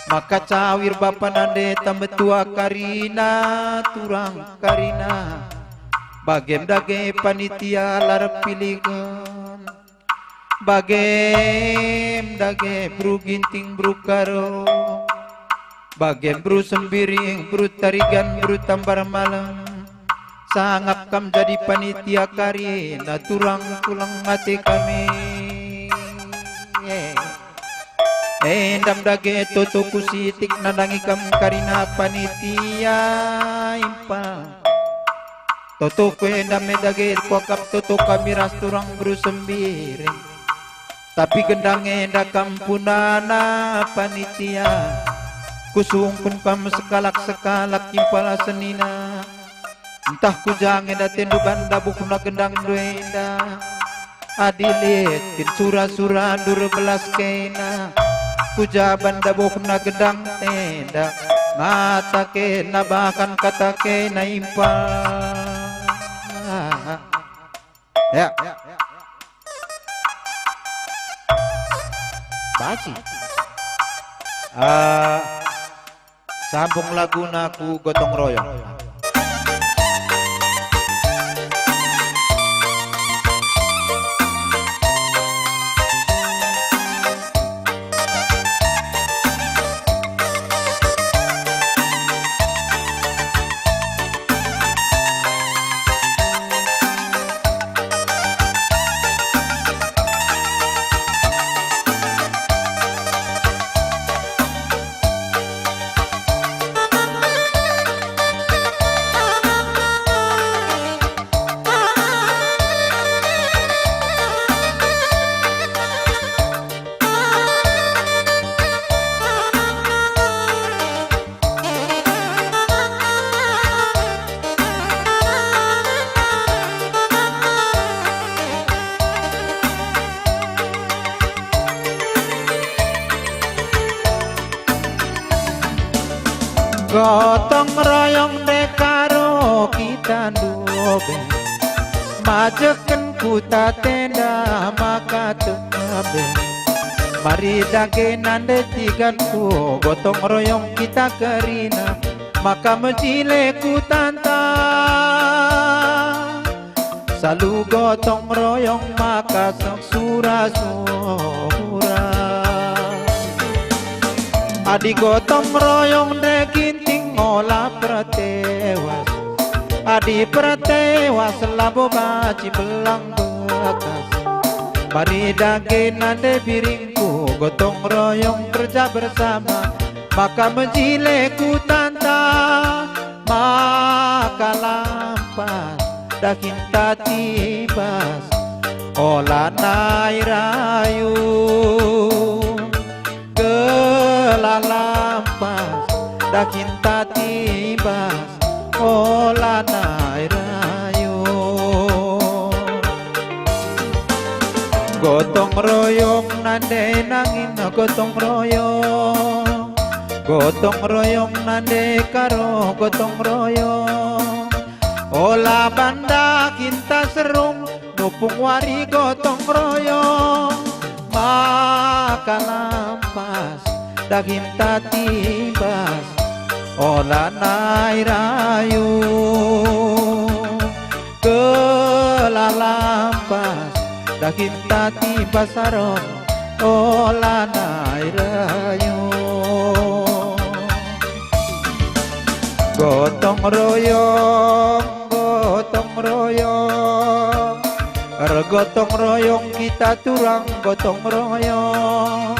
Maka cawir bapa nande tambetua karina turang karina. Bagem dage panitia lar pilihan. Bagem dage bru ginting bru karo. Bagem bru sembiring bru tarigan bru tambar malam. Sangap kam jadi panitia karina turang tulang hati kami. Endam dage toto kusitik nandangi kam karina panitia impal. Toto endam dage kuakap toto kami ras turang bru sembiring. Tapi gendang enda kampunana panitia. Kusungkun kam sekalak-sekalak impala senina. Entah kujang enda tendu banda bukuna gendang duenda. Adilit kin sura-sura 12 kena. Kuja banda bukuna gendang tenda. Ngata kena bahkan kata kena impal. Ya. Baci. Sambung lagu naku gotong royong. Gotong royong dekaro kita dobe. Majeken kuta tenda maka tukabe. Mari dage nande tiganku gotong royong kita kerina. Maka menjile kutanta. Salu gotong royong maka sura-sura. Adi gotong royong de ginting ngolah pratewas. Adi pratewas labo baci belang bekas. Mari dage nande biringku gotong royong kerja bersama. Maka menjile ku tanta. Maka lampas dakin tatibas. Olah nai rayu lampas dakin tatibas olah nai rayu. Gotong royong nande nangin gotong royong. Gotong royong nande karo gotong royong. Olah banda kinta serung nupung wari gotong royong. Maka lampas daging tatibas olah nai rayu. Kelalampas daging tatibas sarong olah nai rayu. Gotong royong Gotong royong kita turang gotong royong.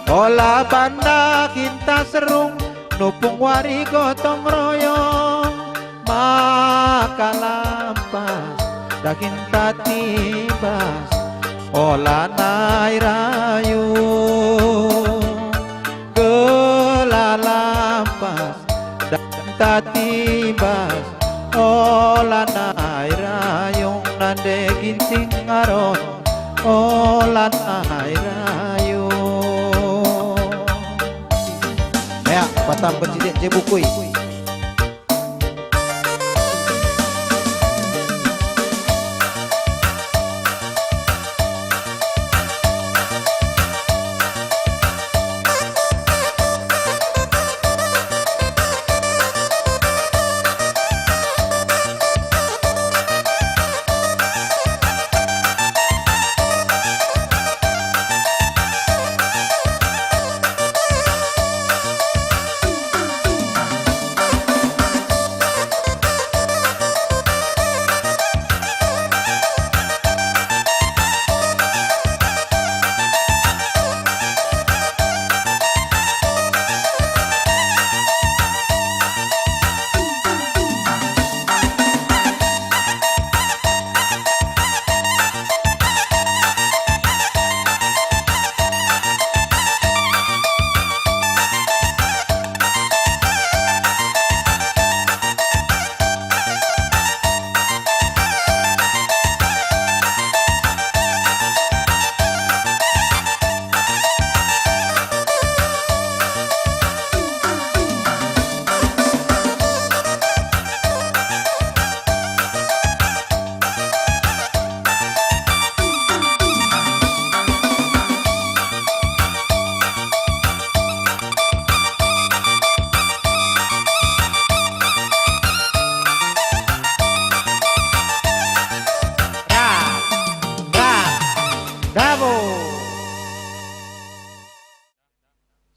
Olah banda kita serung nupung wari gotong royong. Maka lampas dah kita tibas olah nai rayu. Gelalampas dah kita tibas olah nai rayong. Nande ginting ngaron olah nai rayu. Ya, patah bercidik cebukui.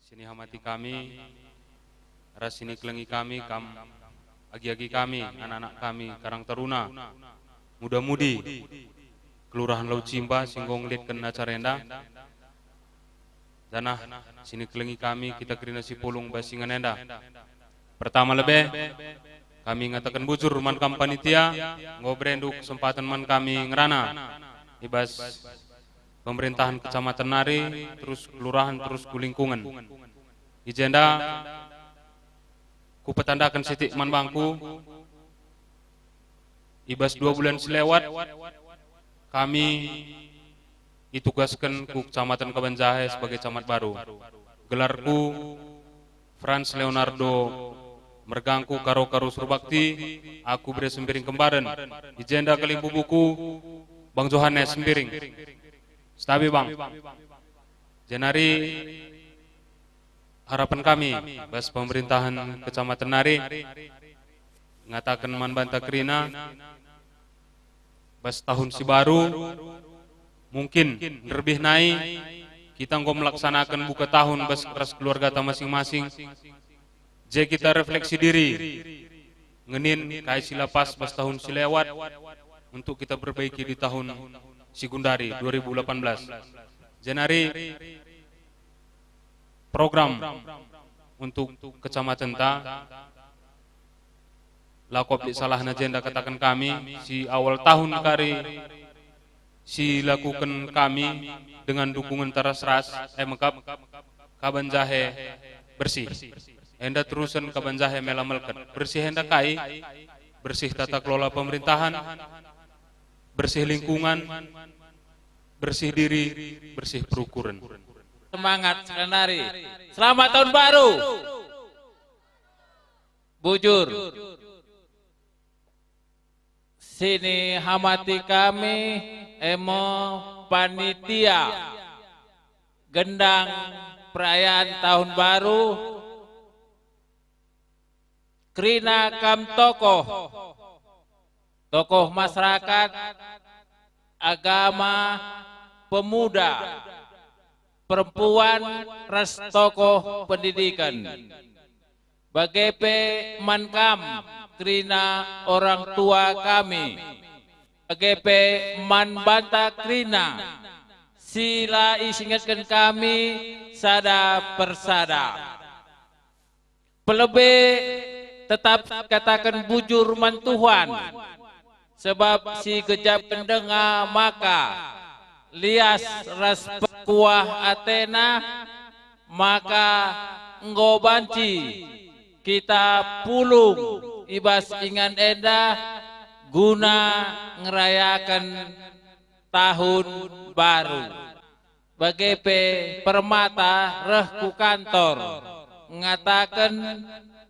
Sini hamati kami, rasini kelengi kami, agi-agi kami, anak-anak kami, Karang Taruna, muda-mudi, Kelurahan Laut Cimba, Singgong Lit Kena Carenda, Danah, sini kelengi kami, kita kerina si pulung basingan enda. Pertama lebih, kami ngatakan bujur man kam panitia, ngobrenduk kesempatan man kami ngerana, ibas pemerintahan kecamatan Nari, terus kelurahan, terus ku lingkungan. Ijenda, ku petandakan sitik man bangku, ibas 2 bulan selewat, kami ditugaskan ku kecamatan Kabanjahe sebagai camat baru. Gelarku Franz Leonardo Mergangku Karo-Karo Surbakti, aku beri sembiring kembaran. Ijenda kelimpu buku Bang Johannes sembiring. Stabi bang, jenari harapan kami bas pemerintahan kecamatan Nari ngatakan man banta kerina bas tahun si baru mungkin lebih naik kita ngom melaksanakan buka tahun bas ras keluarga ta masing-masing. Jadi kita refleksi diri ngenin kai silapas bas tahun si lewat untuk kita perbaiki di tahun Sigundari 2018. Jenari program untuk kecamatan ta lakop di salah agenda katakan kami si awal tahun kari si lakukan kami dengan dukungan teras-ras mekap Kabanjahe bersih. Enda terusan Kabanjahe melamelkan bersih enda kai bersih tata kelola pemerintahan, bersih lingkungan, bersih diri, bersih perukuran. Semangat Nari. Selamat tahun baru. Bujur. Sini hamati kami emo panitia gendang perayaan tahun baru. Krina kam tokoh masyarakat, agama, pemuda, perempuan, ras tokoh pendidikan. Bagepe mankam krina orang tua kami, BGP Manbanta Krina, sila isingatkan kami sada persada. Pelebih tetap katakan bujur mantuhan, sebab si gejap pendengar maka lias ras kuah Athena, maka enggo banci kita pulung ibas ingan enda guna ngerayakan tahun baru. BGP Permata reh ku kantor mengatakan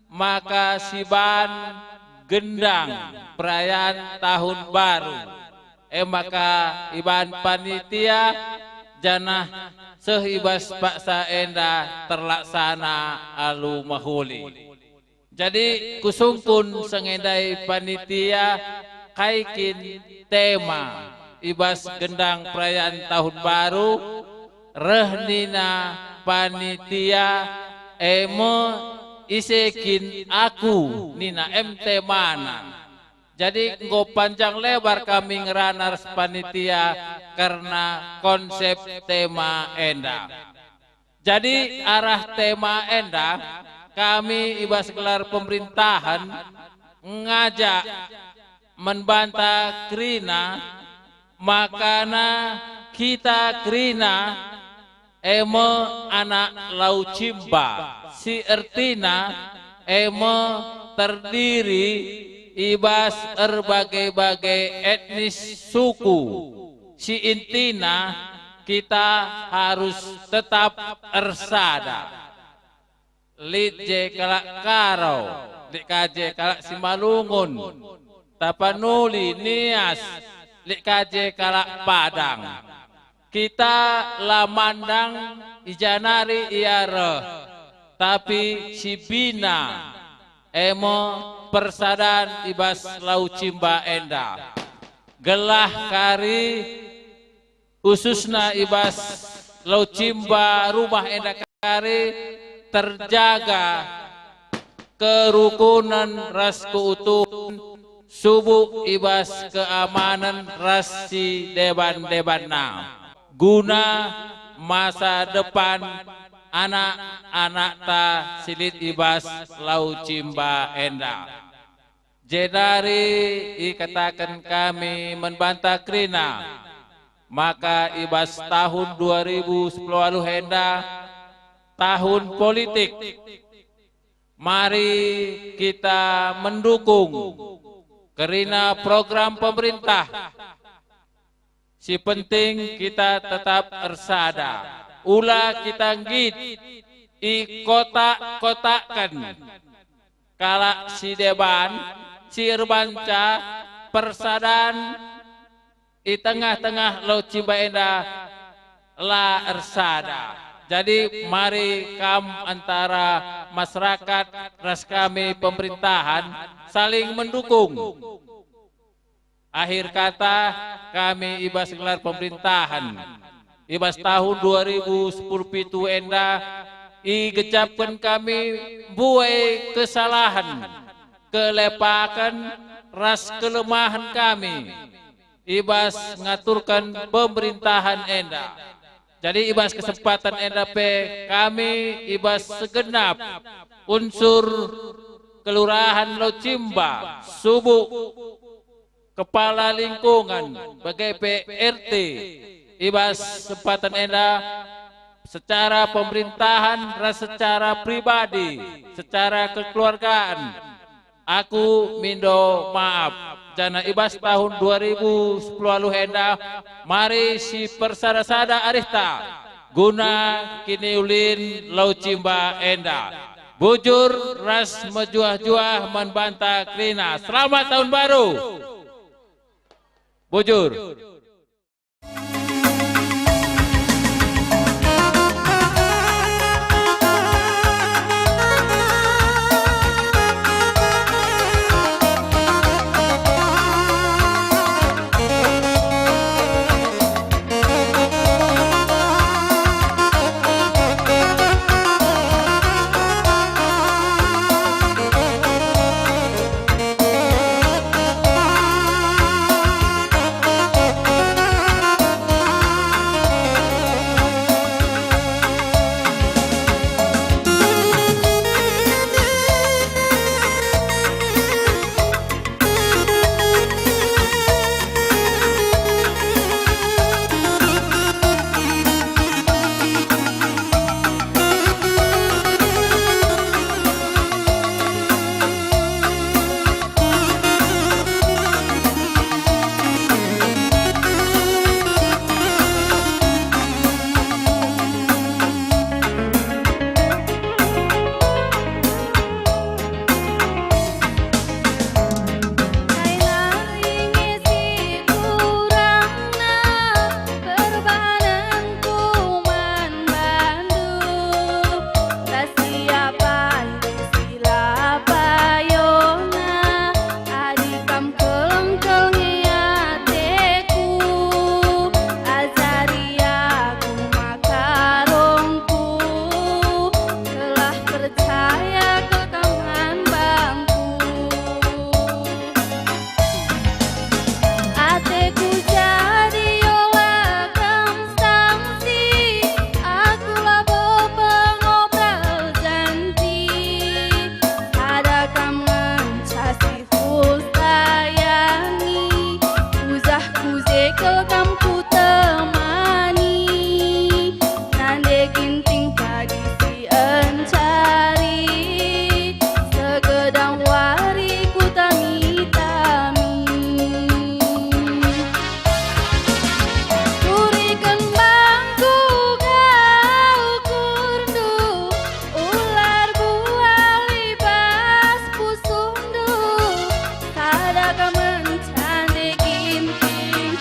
maka siban gendang perayaan tahun baru. Maka iban panitia janah sehibas paksa enda terlaksana alu mahuli. Jadi kusungkun sengendai panitia kaikin tema ibas gendang perayaan tahun baru rehnina panitia isekin aku nina MT mana. Jadi nggo panjang lebar kami ngeranar panitia karena konsep tema enda. Jadi arah tema enda kami ibas gelar pemerintahan ngajak membantah Krina makana kita Krina anak Lau Cimba si ertina terdiri ibas berbagai-bagai etnis suku. Si intina kita harus tetap ersada. Lid je kalak Karo, lid kaje kalak Simalungun, Tapanuli, Nias, lid kaje kalak Padang. Kita lamandang ijanari iare, tapi si bina persadan ibas Lau Cimba enda. Gelah kari khususna ibas Lau Cimba rumah enda kari terjaga kerukunan ras keutuhan subuh ibas keamanan ras si deban-debanna guna masa depan anak-anak ta silit ibas Lau Cimba enda. Jedari ikatakan kami membantah Krina maka ibas tahun 2010 enda tahun politik. Mari kita mendukung karena program pemerintah. Si penting kita tetap ersada. Ulah kita ngit kotak-kotakan kalak si deban, si erbanca, persadan di tengah-tengah Lau Cimba enda la ersada. Jadi mari antara masyarakat ras kami pemerintahan saling mendukung. Akhir kata kami ibas gelar pemerintahan ibas tahun 2010 pitu enda igecapkan kami buai kesalahan kelepakan ras kelemahan kami ibas ngaturkan pemerintahan enda. Jadi ibas kesempatan NDP kami ibas segenap unsur kelurahan Lau Cimba, subuh, kepala lingkungan, BGP RT, ibas kesempatan enda secara pemerintahan, secara pribadi, secara kekeluargaan. Aku mindo maaf. Jana ibas tahun 2010 enda mari si persada-sada arista guna kini ulin Lau Cimba enda bujur ras mejuah-juah membantah Krina. Selamat tahun baru bujur. sekel kamku temani nande ginting padi si encari segedang wari ku tami-tami Turikan bangku kau kurdu ular buah libas pusundu sadaka mencandi ginting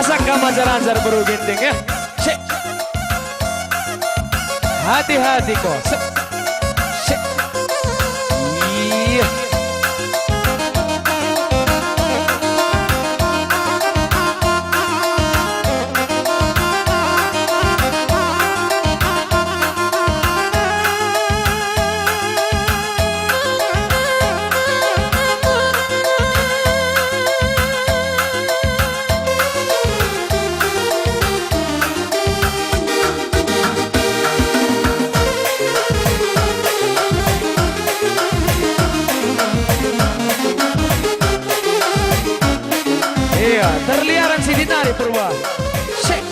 Pasang kaman jalan baru gendeng ya. Shek. Hati-hati kok. Shek. Iya. Iya, terliaran si Dinari Purba. Shake.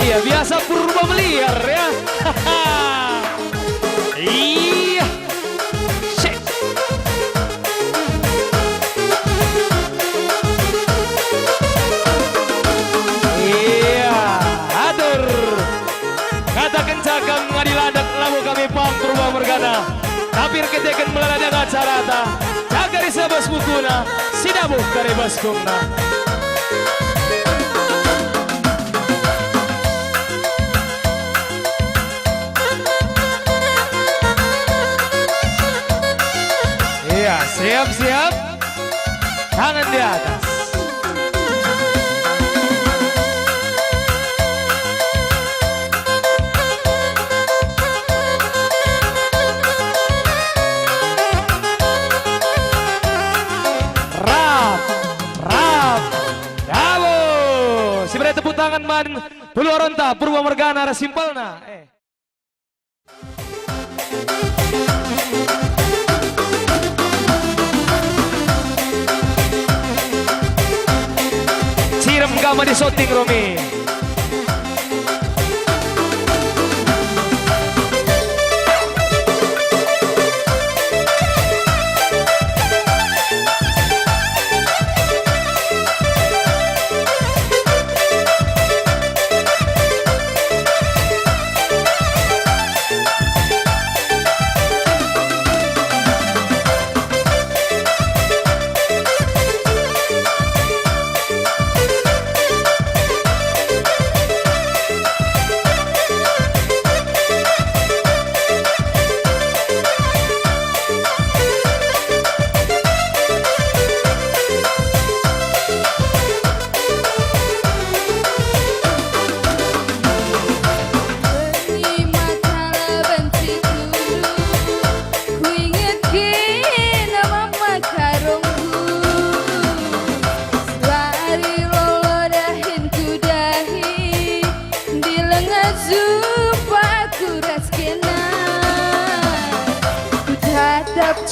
Iya, biasa purba meliar ya. Iya. Shit. Iya, atur. Katakan cakang ngadiladak lamu kami pang purba mergana. Tapir ketekan melalanya acarata. Cakari sebas bukuna, sidabu kare baskumna. Iya, siap-siap. Tangan di atas. Tepuk tangan man Pulu Oronta Purba Mergana Rasimpalna. Cirem gama di shooting Romi.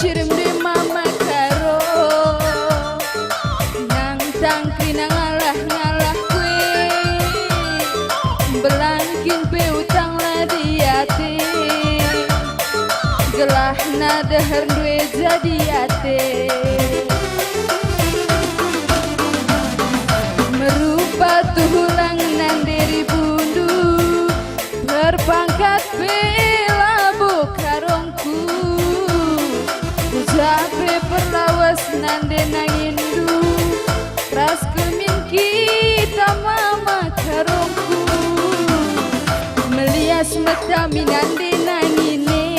Cirim di mama karo nang tangkri nang ngalah kue belangkin pe utang lah di hati gelah nada herdue jadi hati merupa tulang nan dari bundu berpangkat bela bukarongku capek perlawas nande nangindu ras kemin kita mama karongku melias mata minande nangine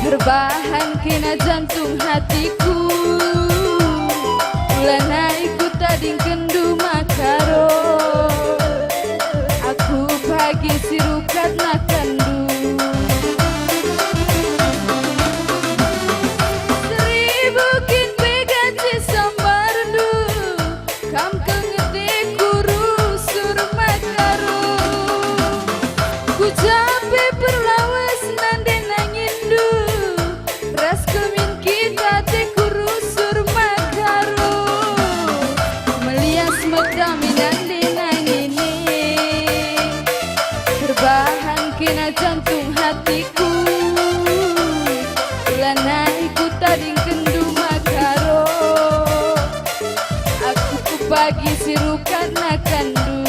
berbahan kena jantung hatiku ulana ikut tading kendu makaro aku pagi sirukat nakandu seribu kin pegaci sambardu kam kengete kurusur makaro ku capek perlawas nande nangindu ras kemin kita te kurusur makaro melias medam nande nangine terbahan kena jantung hatiku lana ikut tading kendu makaro aku ku pagi sirukan nakandu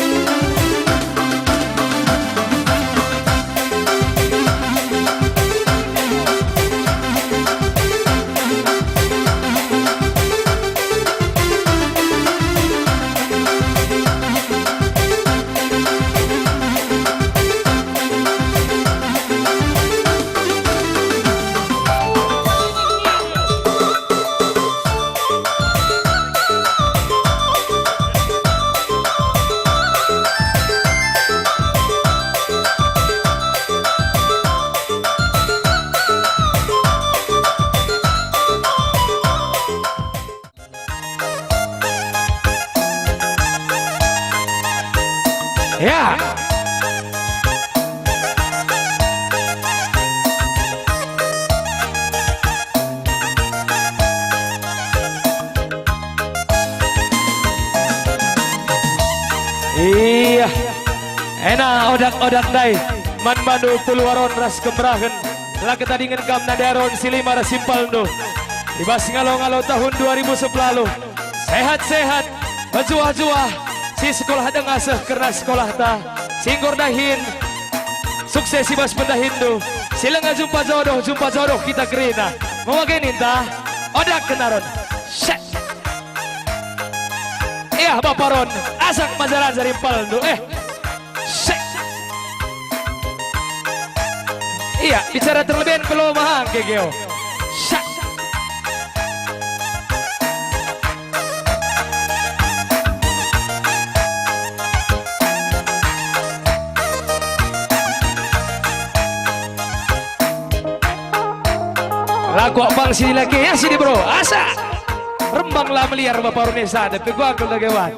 Ya. Iya. Enak odak-odak dai. Man manu puluaron ras kemerahan. Laki tadingan kam nadaron silima rasimpal do. Ibas ngalo-ngalo tahun 2010. Sehat-sehat. Berjuah-juah. Si sekolah dengah seh kerana sekolah ta singgor dahin sukses si bas pendahin do sila nga jumpa jodoh kita kerina mawagin ta odak kenaron syek iya baparon asak majalan jarimpal do syek iya bicara terlebihan belum mahang kegeo syek lagu abang sini lagi ya sini bro asa rembang lah meliar bapak Runesa tapi gua akul lagi wan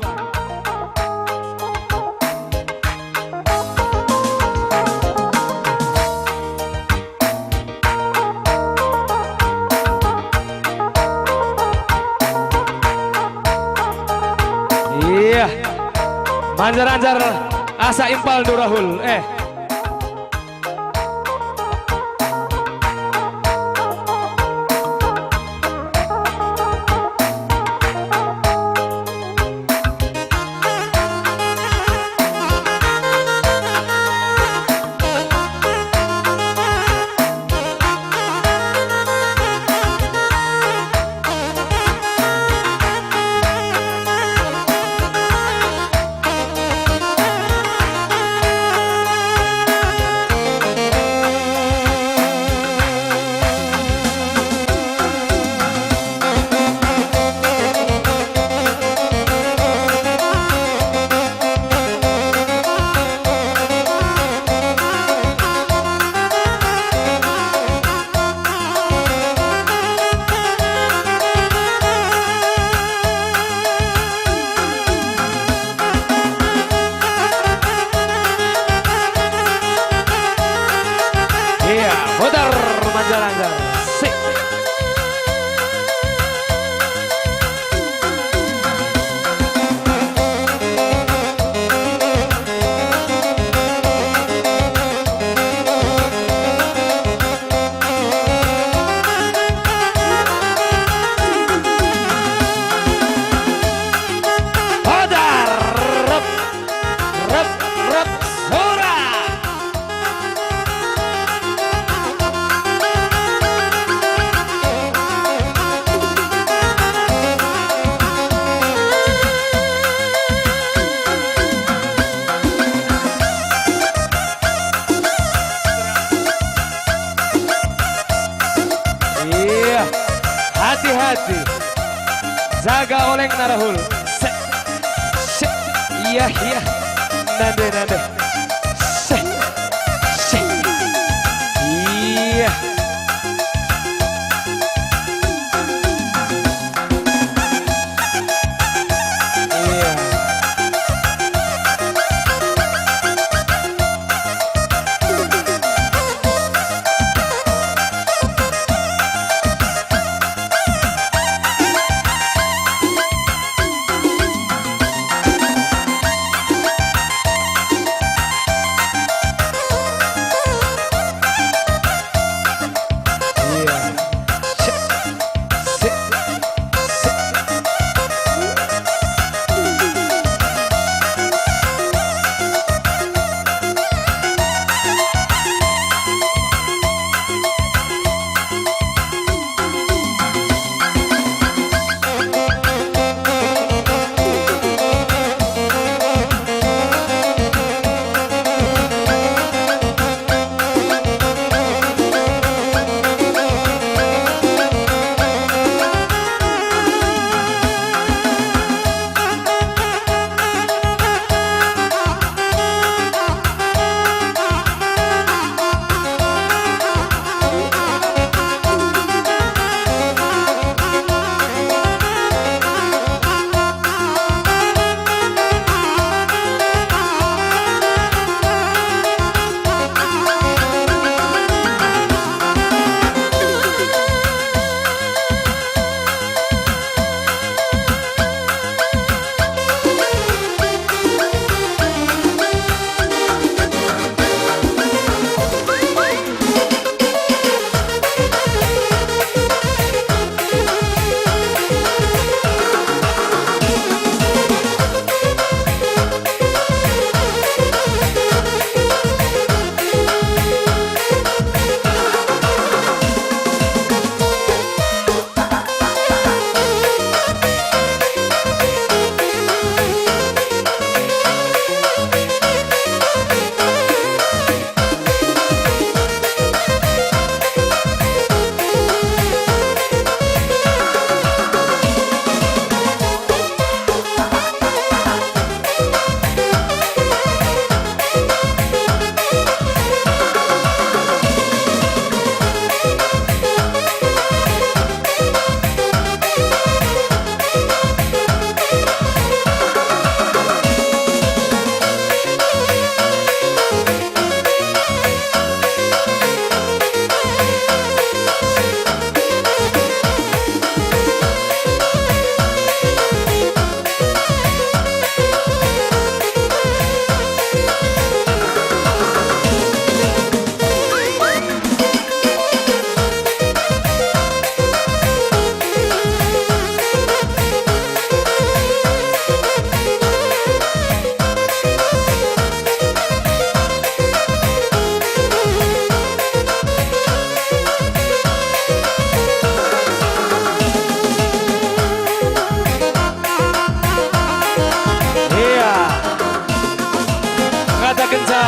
iya manjar-anjar asa impal durahul hati. Zaga oleng narahul. Se, se, iya iya. Nande nande. Se, se, iya. Iya.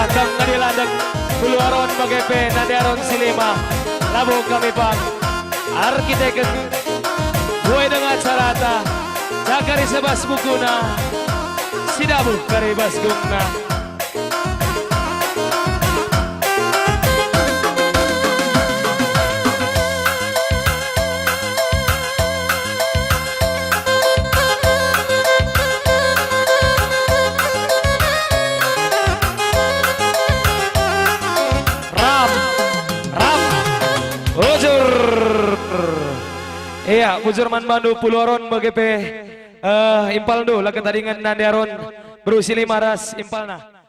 Kang ngadilandeg Puluaron Bagepe Nandaron Silema Labo kami pang Arkitek Buai dengan carata Jakari sebas bukuna Sidabu karibas gungna Iya, Bujurman Mandu Puluaron Bagepe impal do laga tadingan Nandaron Brusili Maras impalna.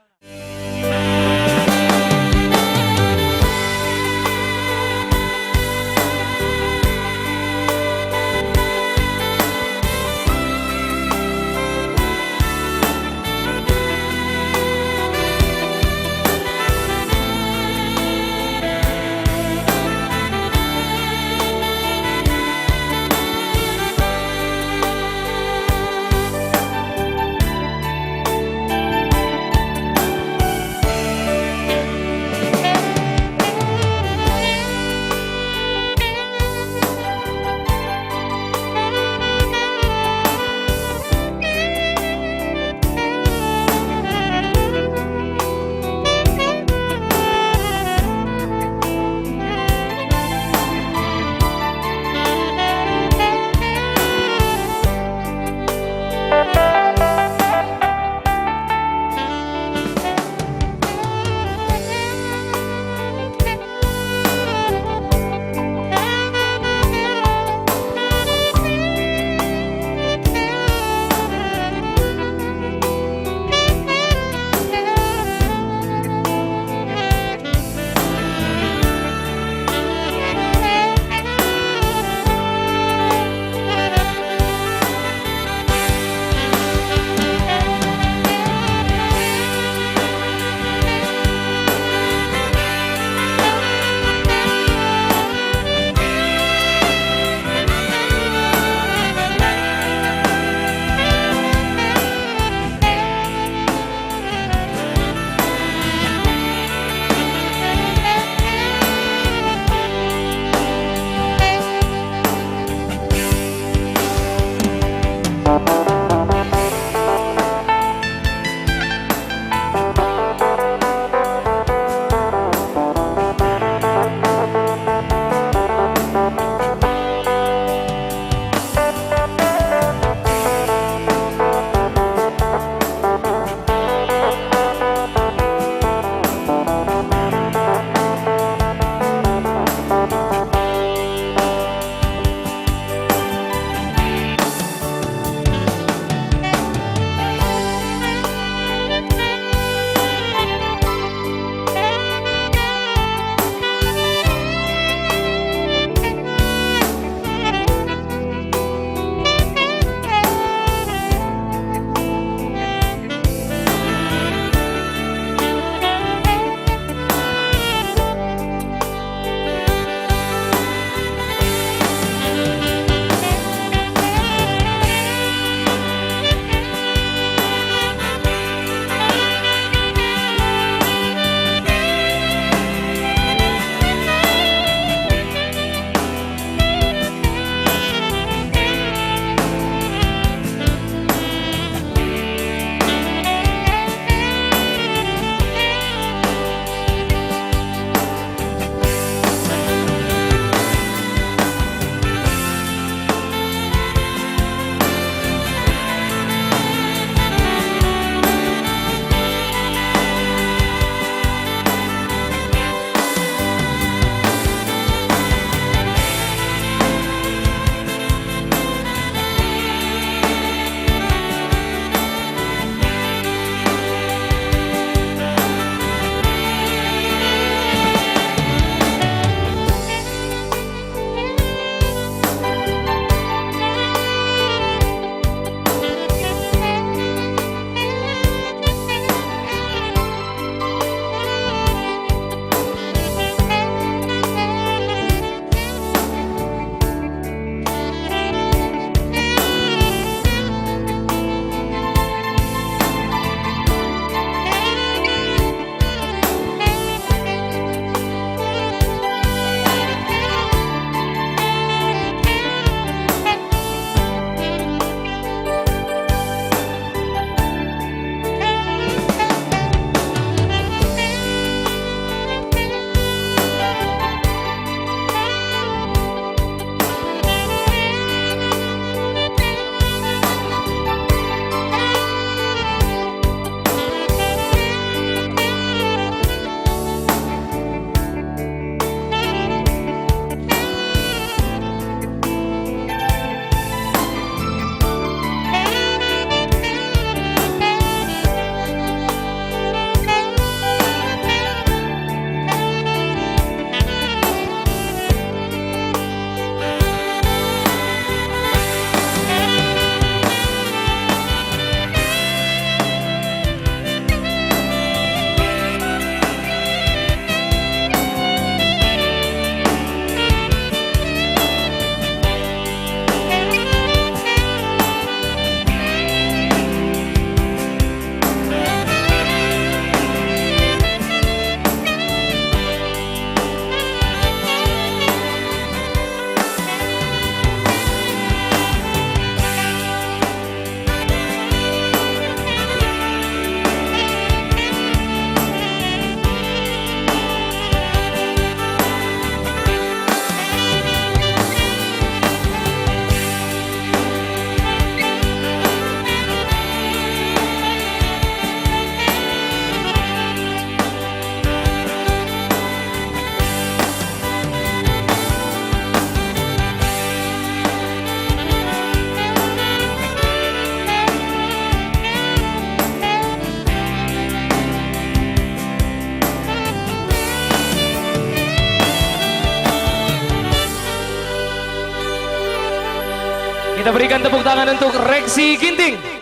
Kita berikan tepuk tangan untuk Reksi Ginting.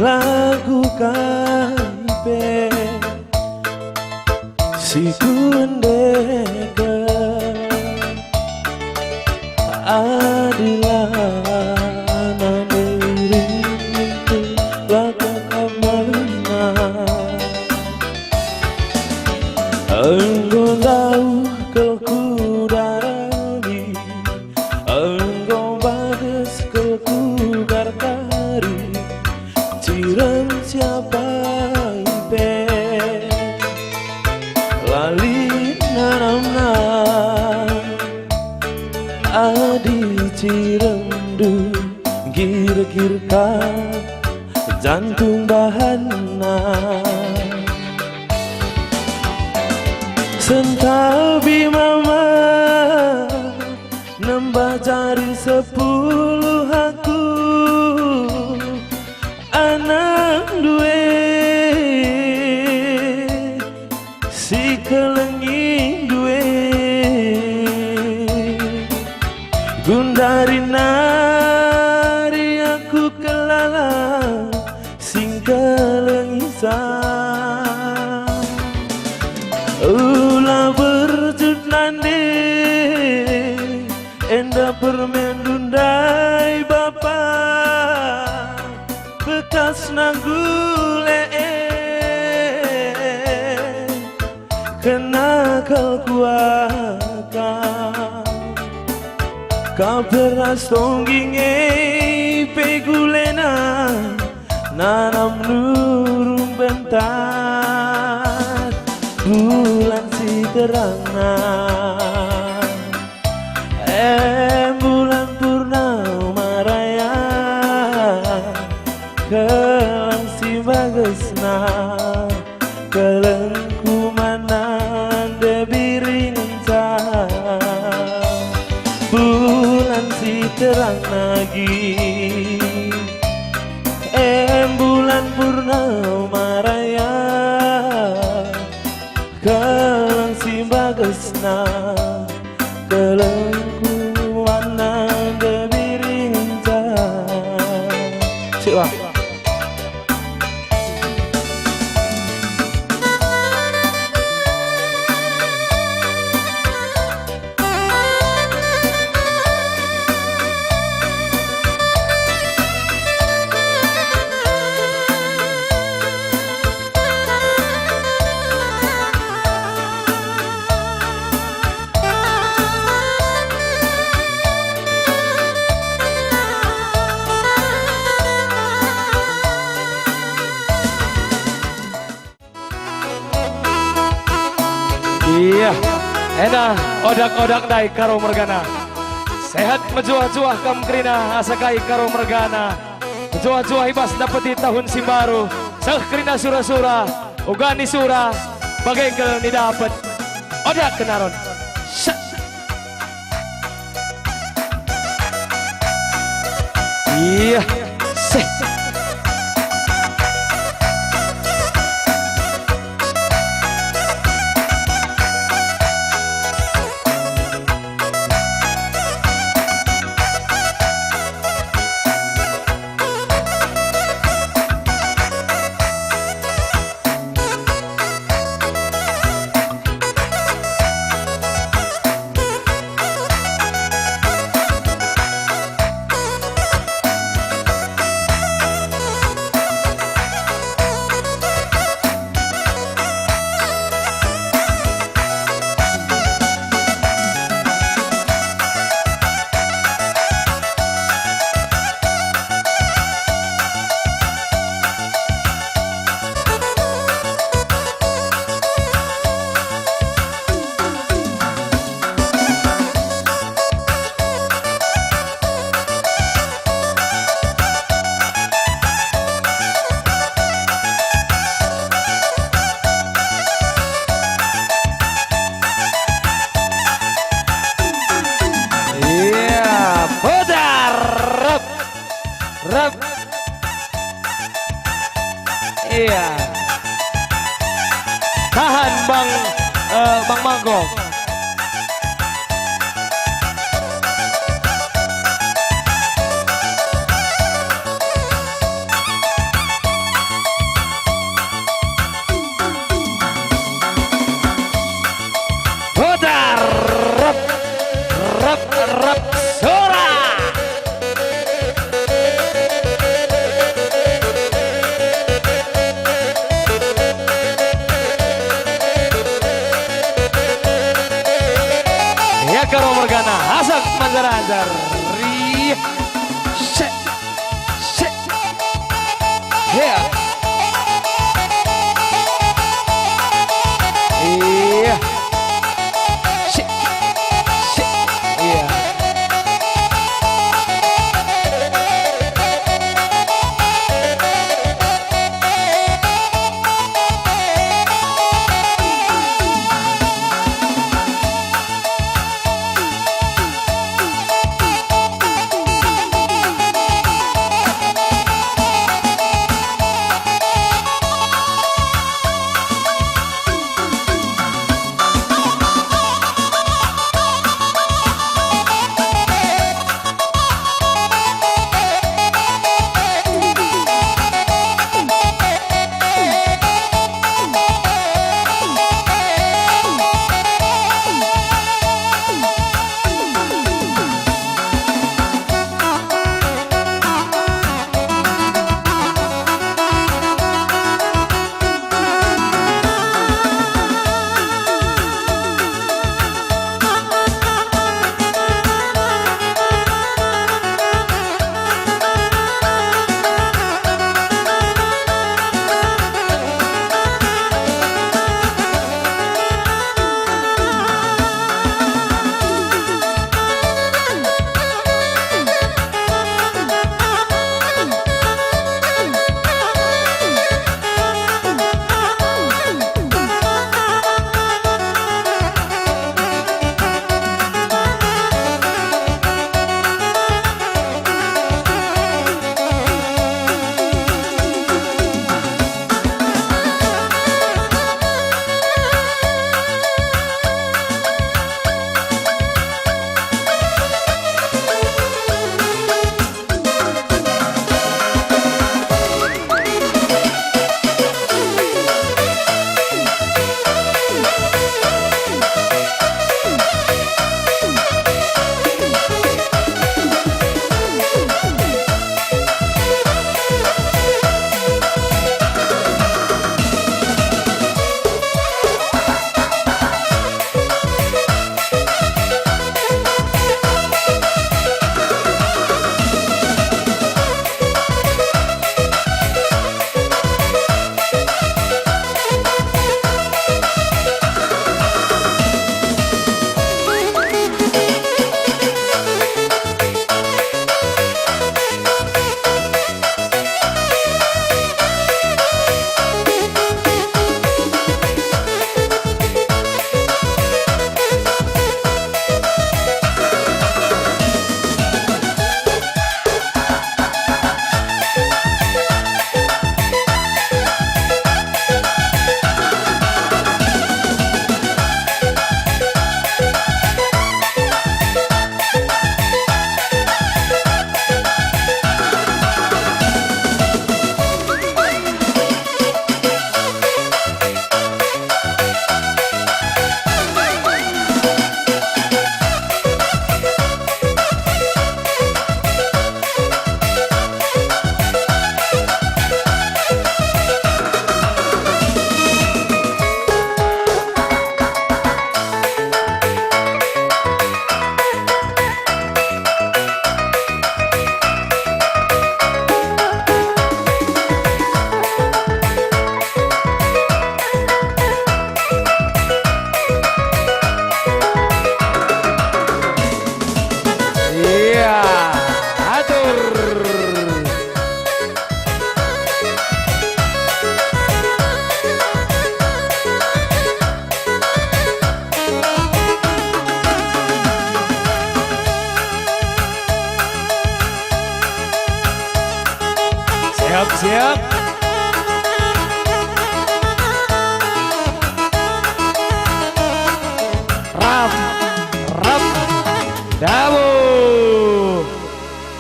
lagu KIP si kundeka adilah diri itu lakukan amanah engkau tahu kelku darani engkau bagus kelku karkari cirem siapa ipe lali nanamna adi ciremdu gir-girka jantung bahana sentabi mama nambah jari 10 aku anak duwe si kelengi duwe gundari nari aku kelala sing kelengisan ulah berjut nande enda permen dundai bapak bekas nanggule kena kau kuakan kau beras tongginge pegulena nanam nurung bentar bulan si terangna bulan purnama raya kelang si bagusna kelengku manang debiring bulan si terang lagi bulan purnama raya kelang si bagusna kelengku manang debiring cik wah Iya, enak odak-odak dai karo mergana. Sehat menjuah-juah kam krina asakai karo mergana. Menjuah-juah ibas dapeti tahun si baru. Seh krina sura-sura, ugani sura, bagengkel ni dapat. Odak kenaron. Syah. Iya, seh. Rap. Iya. Tahan Bang Mangkok. Putar rap sora. Karo Morgana, asak manjar-anjar. Rih. Shit. Yeah. Iya. Shit. Iya.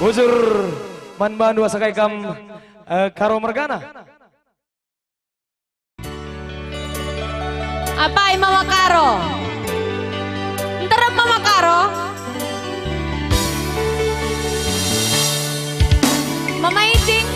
Buzur man bandu asakai kam karo mergana. Apa Mama Karo? Ntar Mama Karo? Mama Iting?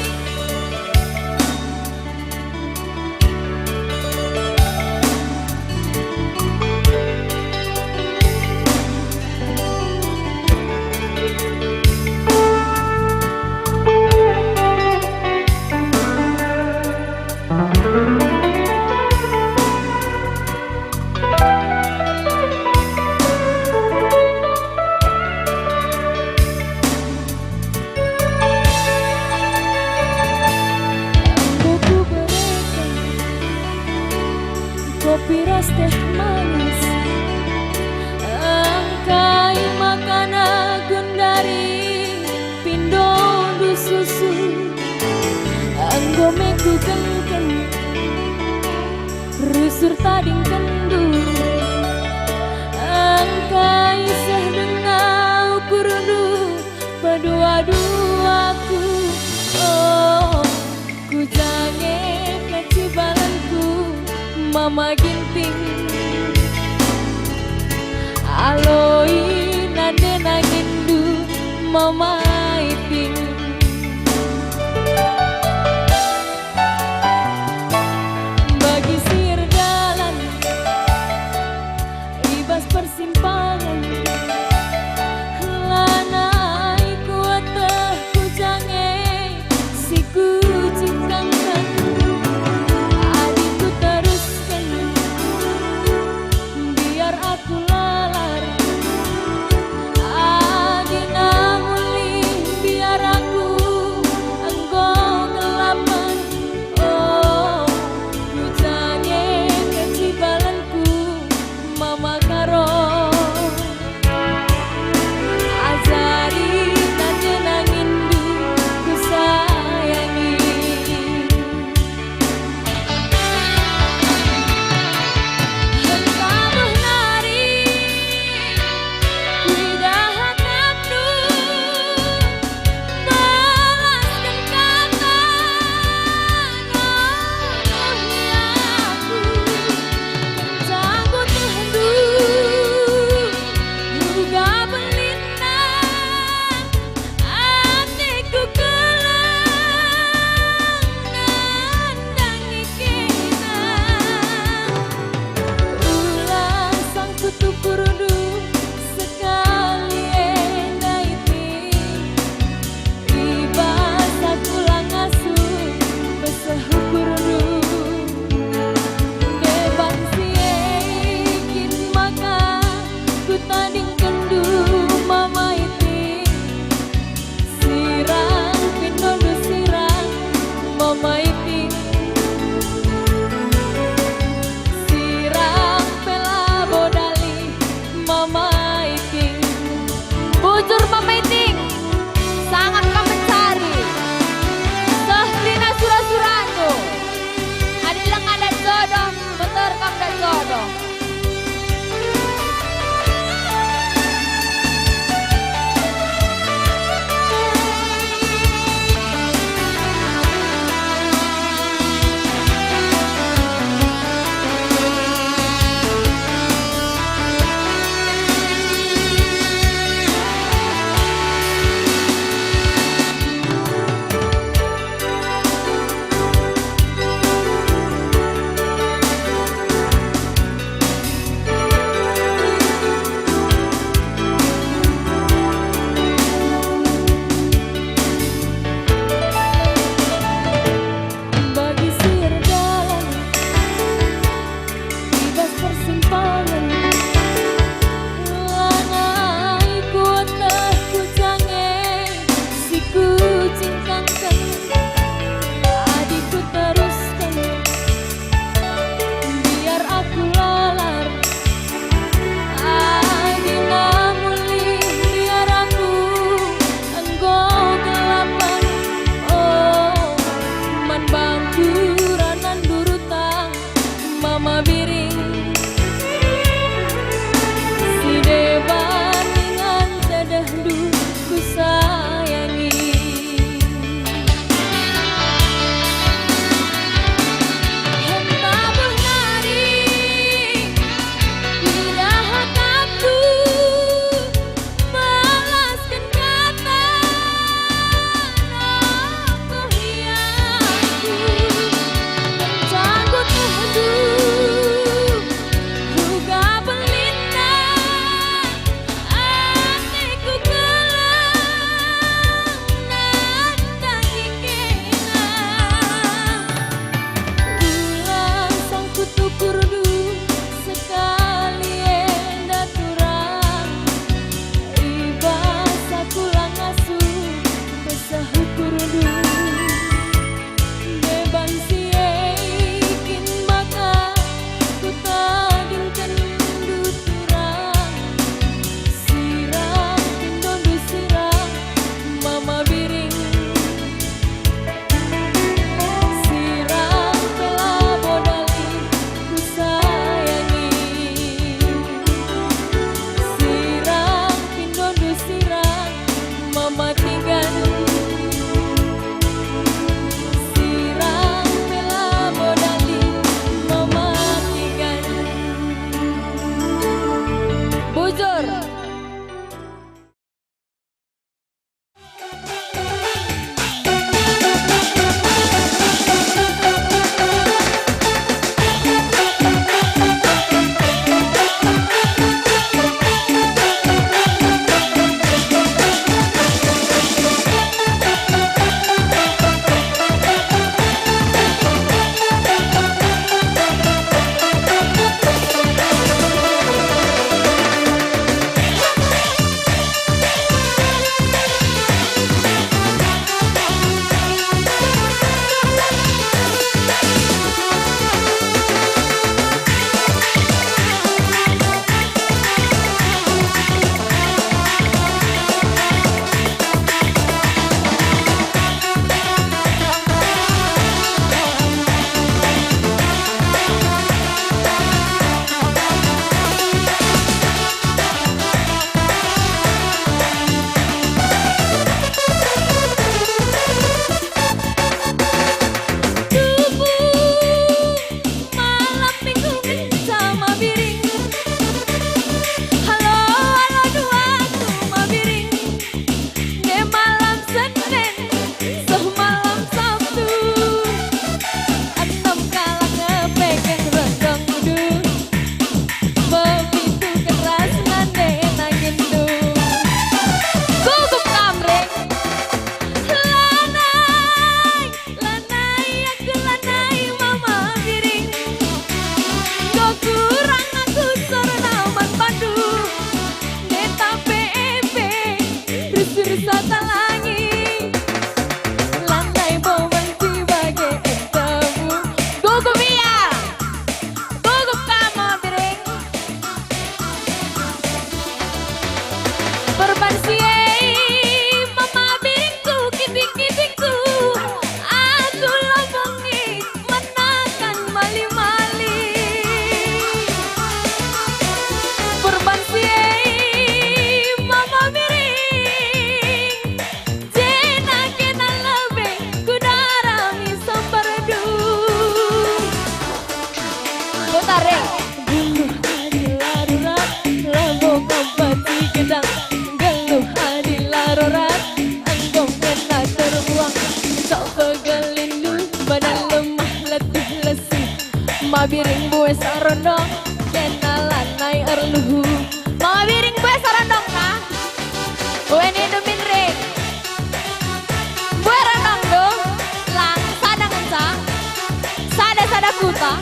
Kopi ras teh manis angkai makanan gundari pindo du susu anggo meku kengkeng rusur tading kendu angkai seh dengau kurundu padua-duaku oh ku jange kacibalanku Mama Ginting aloi nande nangindu Mama Iting bagi sir dalan ibas persimpangan lanai kuat ku jange si kucing kangkang aku lalar adi namuli Mabiring bue sarondong kenalan nai erluhu. Mabiring bue sarondong ka? Bue ni demin ring. Bue rondong do lang sada ngenca. Sada kuta.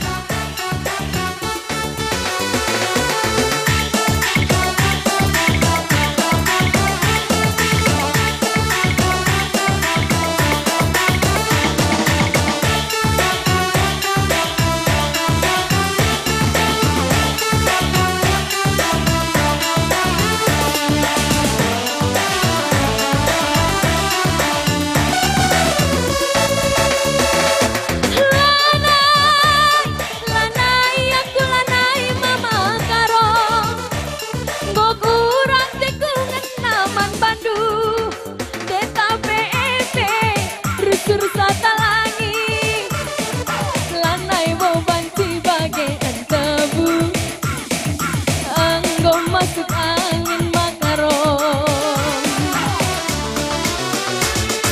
Masuk angin makaron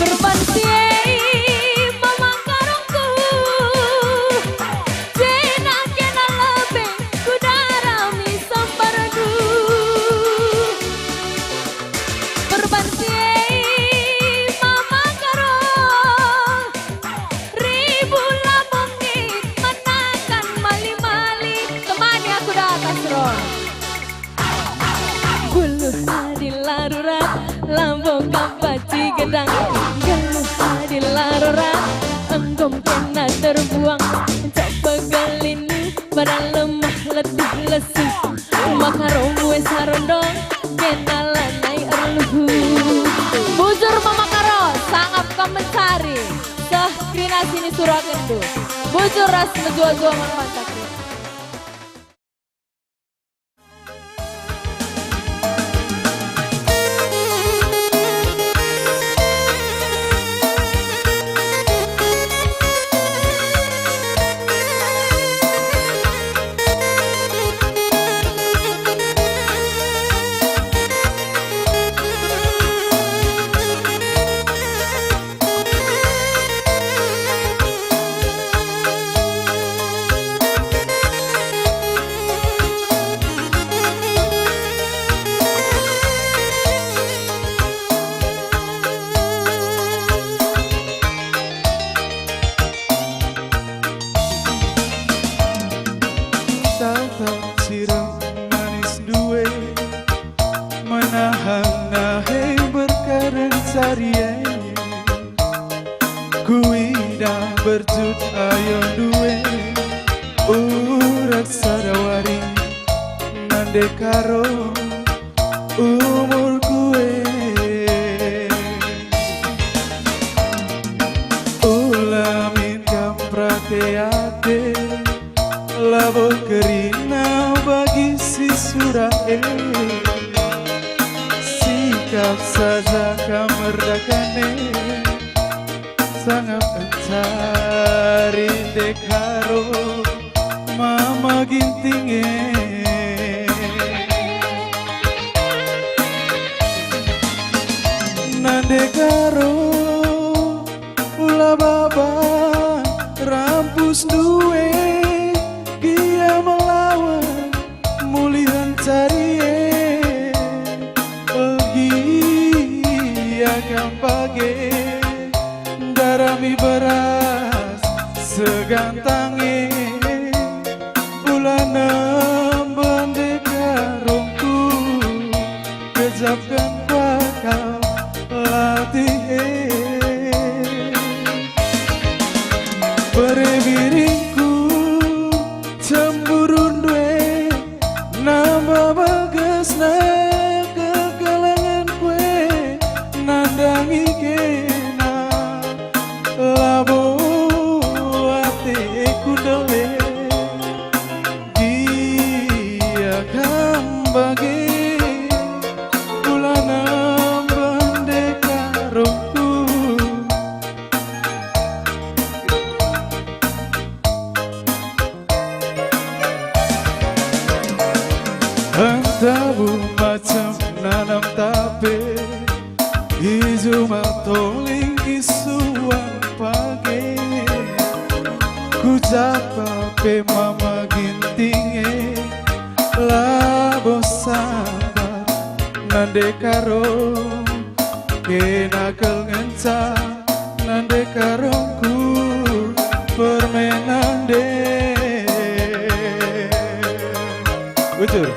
berbantiai mama karongku cina kena lebih kudarami sambaradu berbantiai mama karong ribu labongit menakan mali-mali temani aku di atas ron. Guluh di larurat, lambung kapaci gedang. Guluh di larurat, enggom kena terbuang. Cak pegelin, badan lemah letih lesu. Makarong gue sarondong, kena lanai erluhu. Bujur mama karo, sangap kau mencari. Sah krina sini surah kendu. Bujur ras menjua-jua manfaat krina. Siram manis duwe menahan nahe berkaren sarie kuida berjut ayon duwe urat sadawari nande karo umur kue ulamin kamprateate labo kerina bagi si surae sikap saja kamerdakane sangat mencari dekaro mama gintinge nandekaro ula baba rampus duwe dia melawan mulihan carie dia kampage darami beras segantange ulana bandekarongku kejapkan bakal latih berebiringku cemburun due nambah bagasna kekalangan kue nandangi kena labo ate kudole dia kambage ulana bandekarongku tabu macam nanam tape hijau matoling isuan pagi ku japa pe mama gintinge labo sabar nande karo kenakal ngenca nande karongku permainan de betul.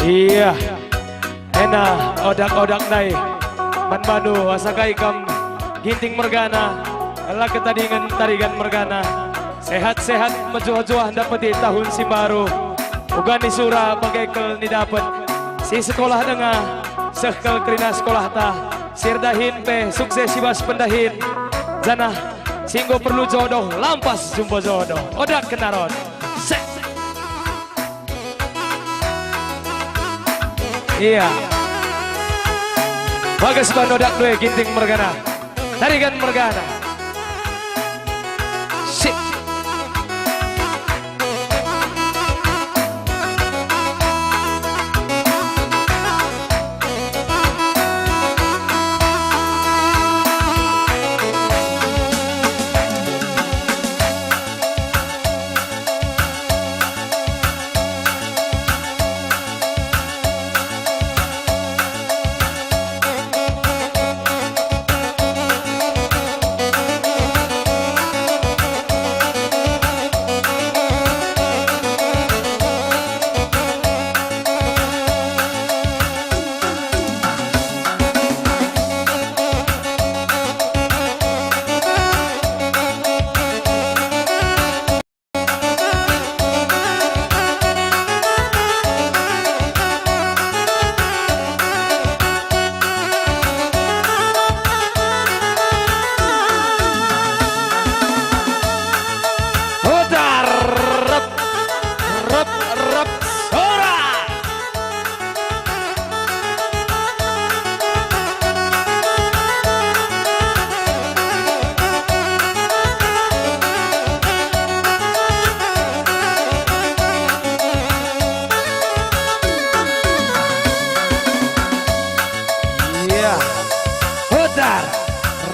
Iya, enak odak-odak nai, manbanu asakai kam ginting mergana, ala ketadingan tarigan mergana, sehat-sehat menjuah-juah dapat di tahun si baru, Ugan ni sura bagai kel ni dapat si sekolah dengar sekel kerina sekolah ta sirdahin pe sukses si bas pendahin zanah singgo perlu jodoh lampas jumpa jodoh odak kenaron se iya bagas ban odak due ginting mergana tarikan mergana se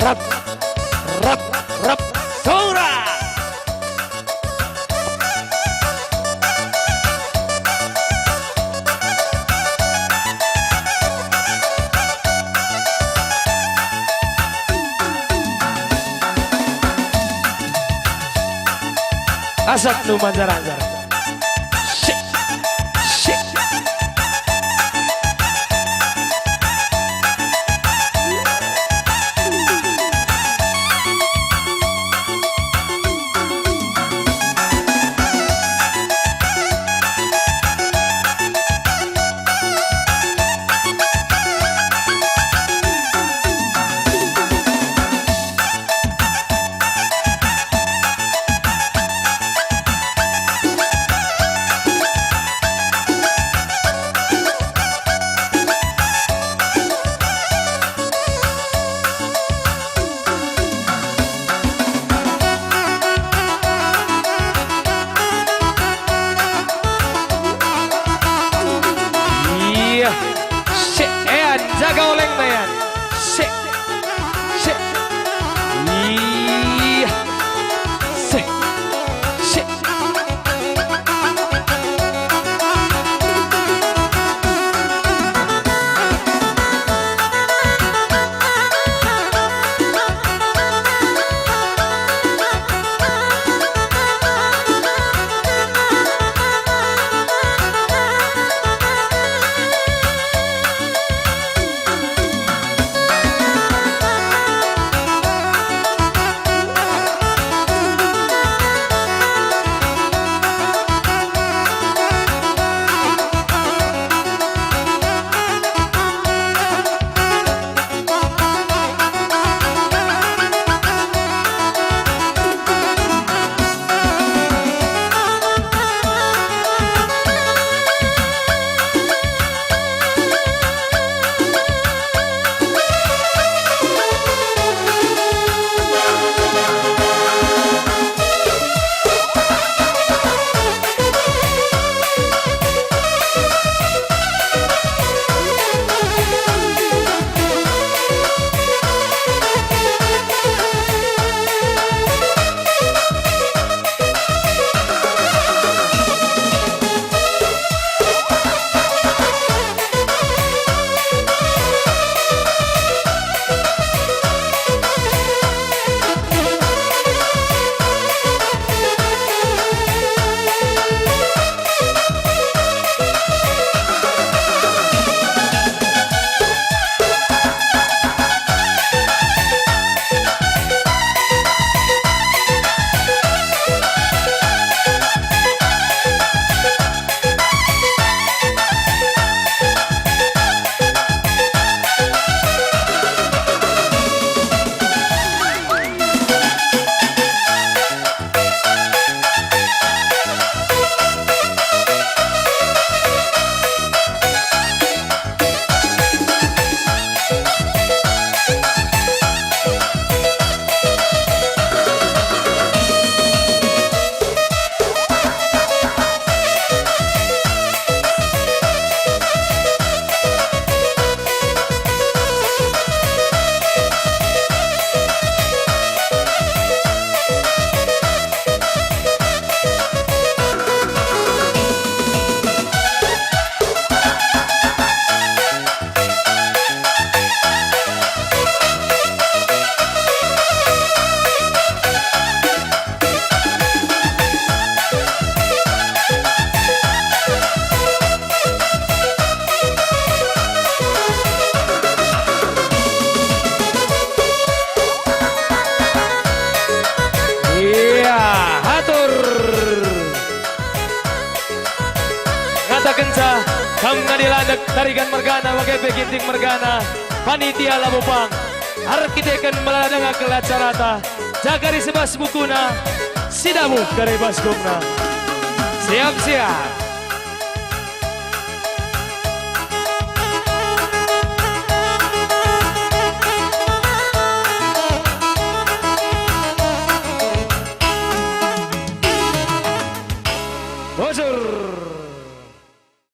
rap rap rap sora asak nu manjar-manjar shit shit jaga oleng mayan shit shit iya shit shit Kam ngadiladak tarigan mergana wagai beginting mergana panitia labopang arkiteken meladanga kelacarata jagari sebas bukuna sidamu dari basgumna siap-siap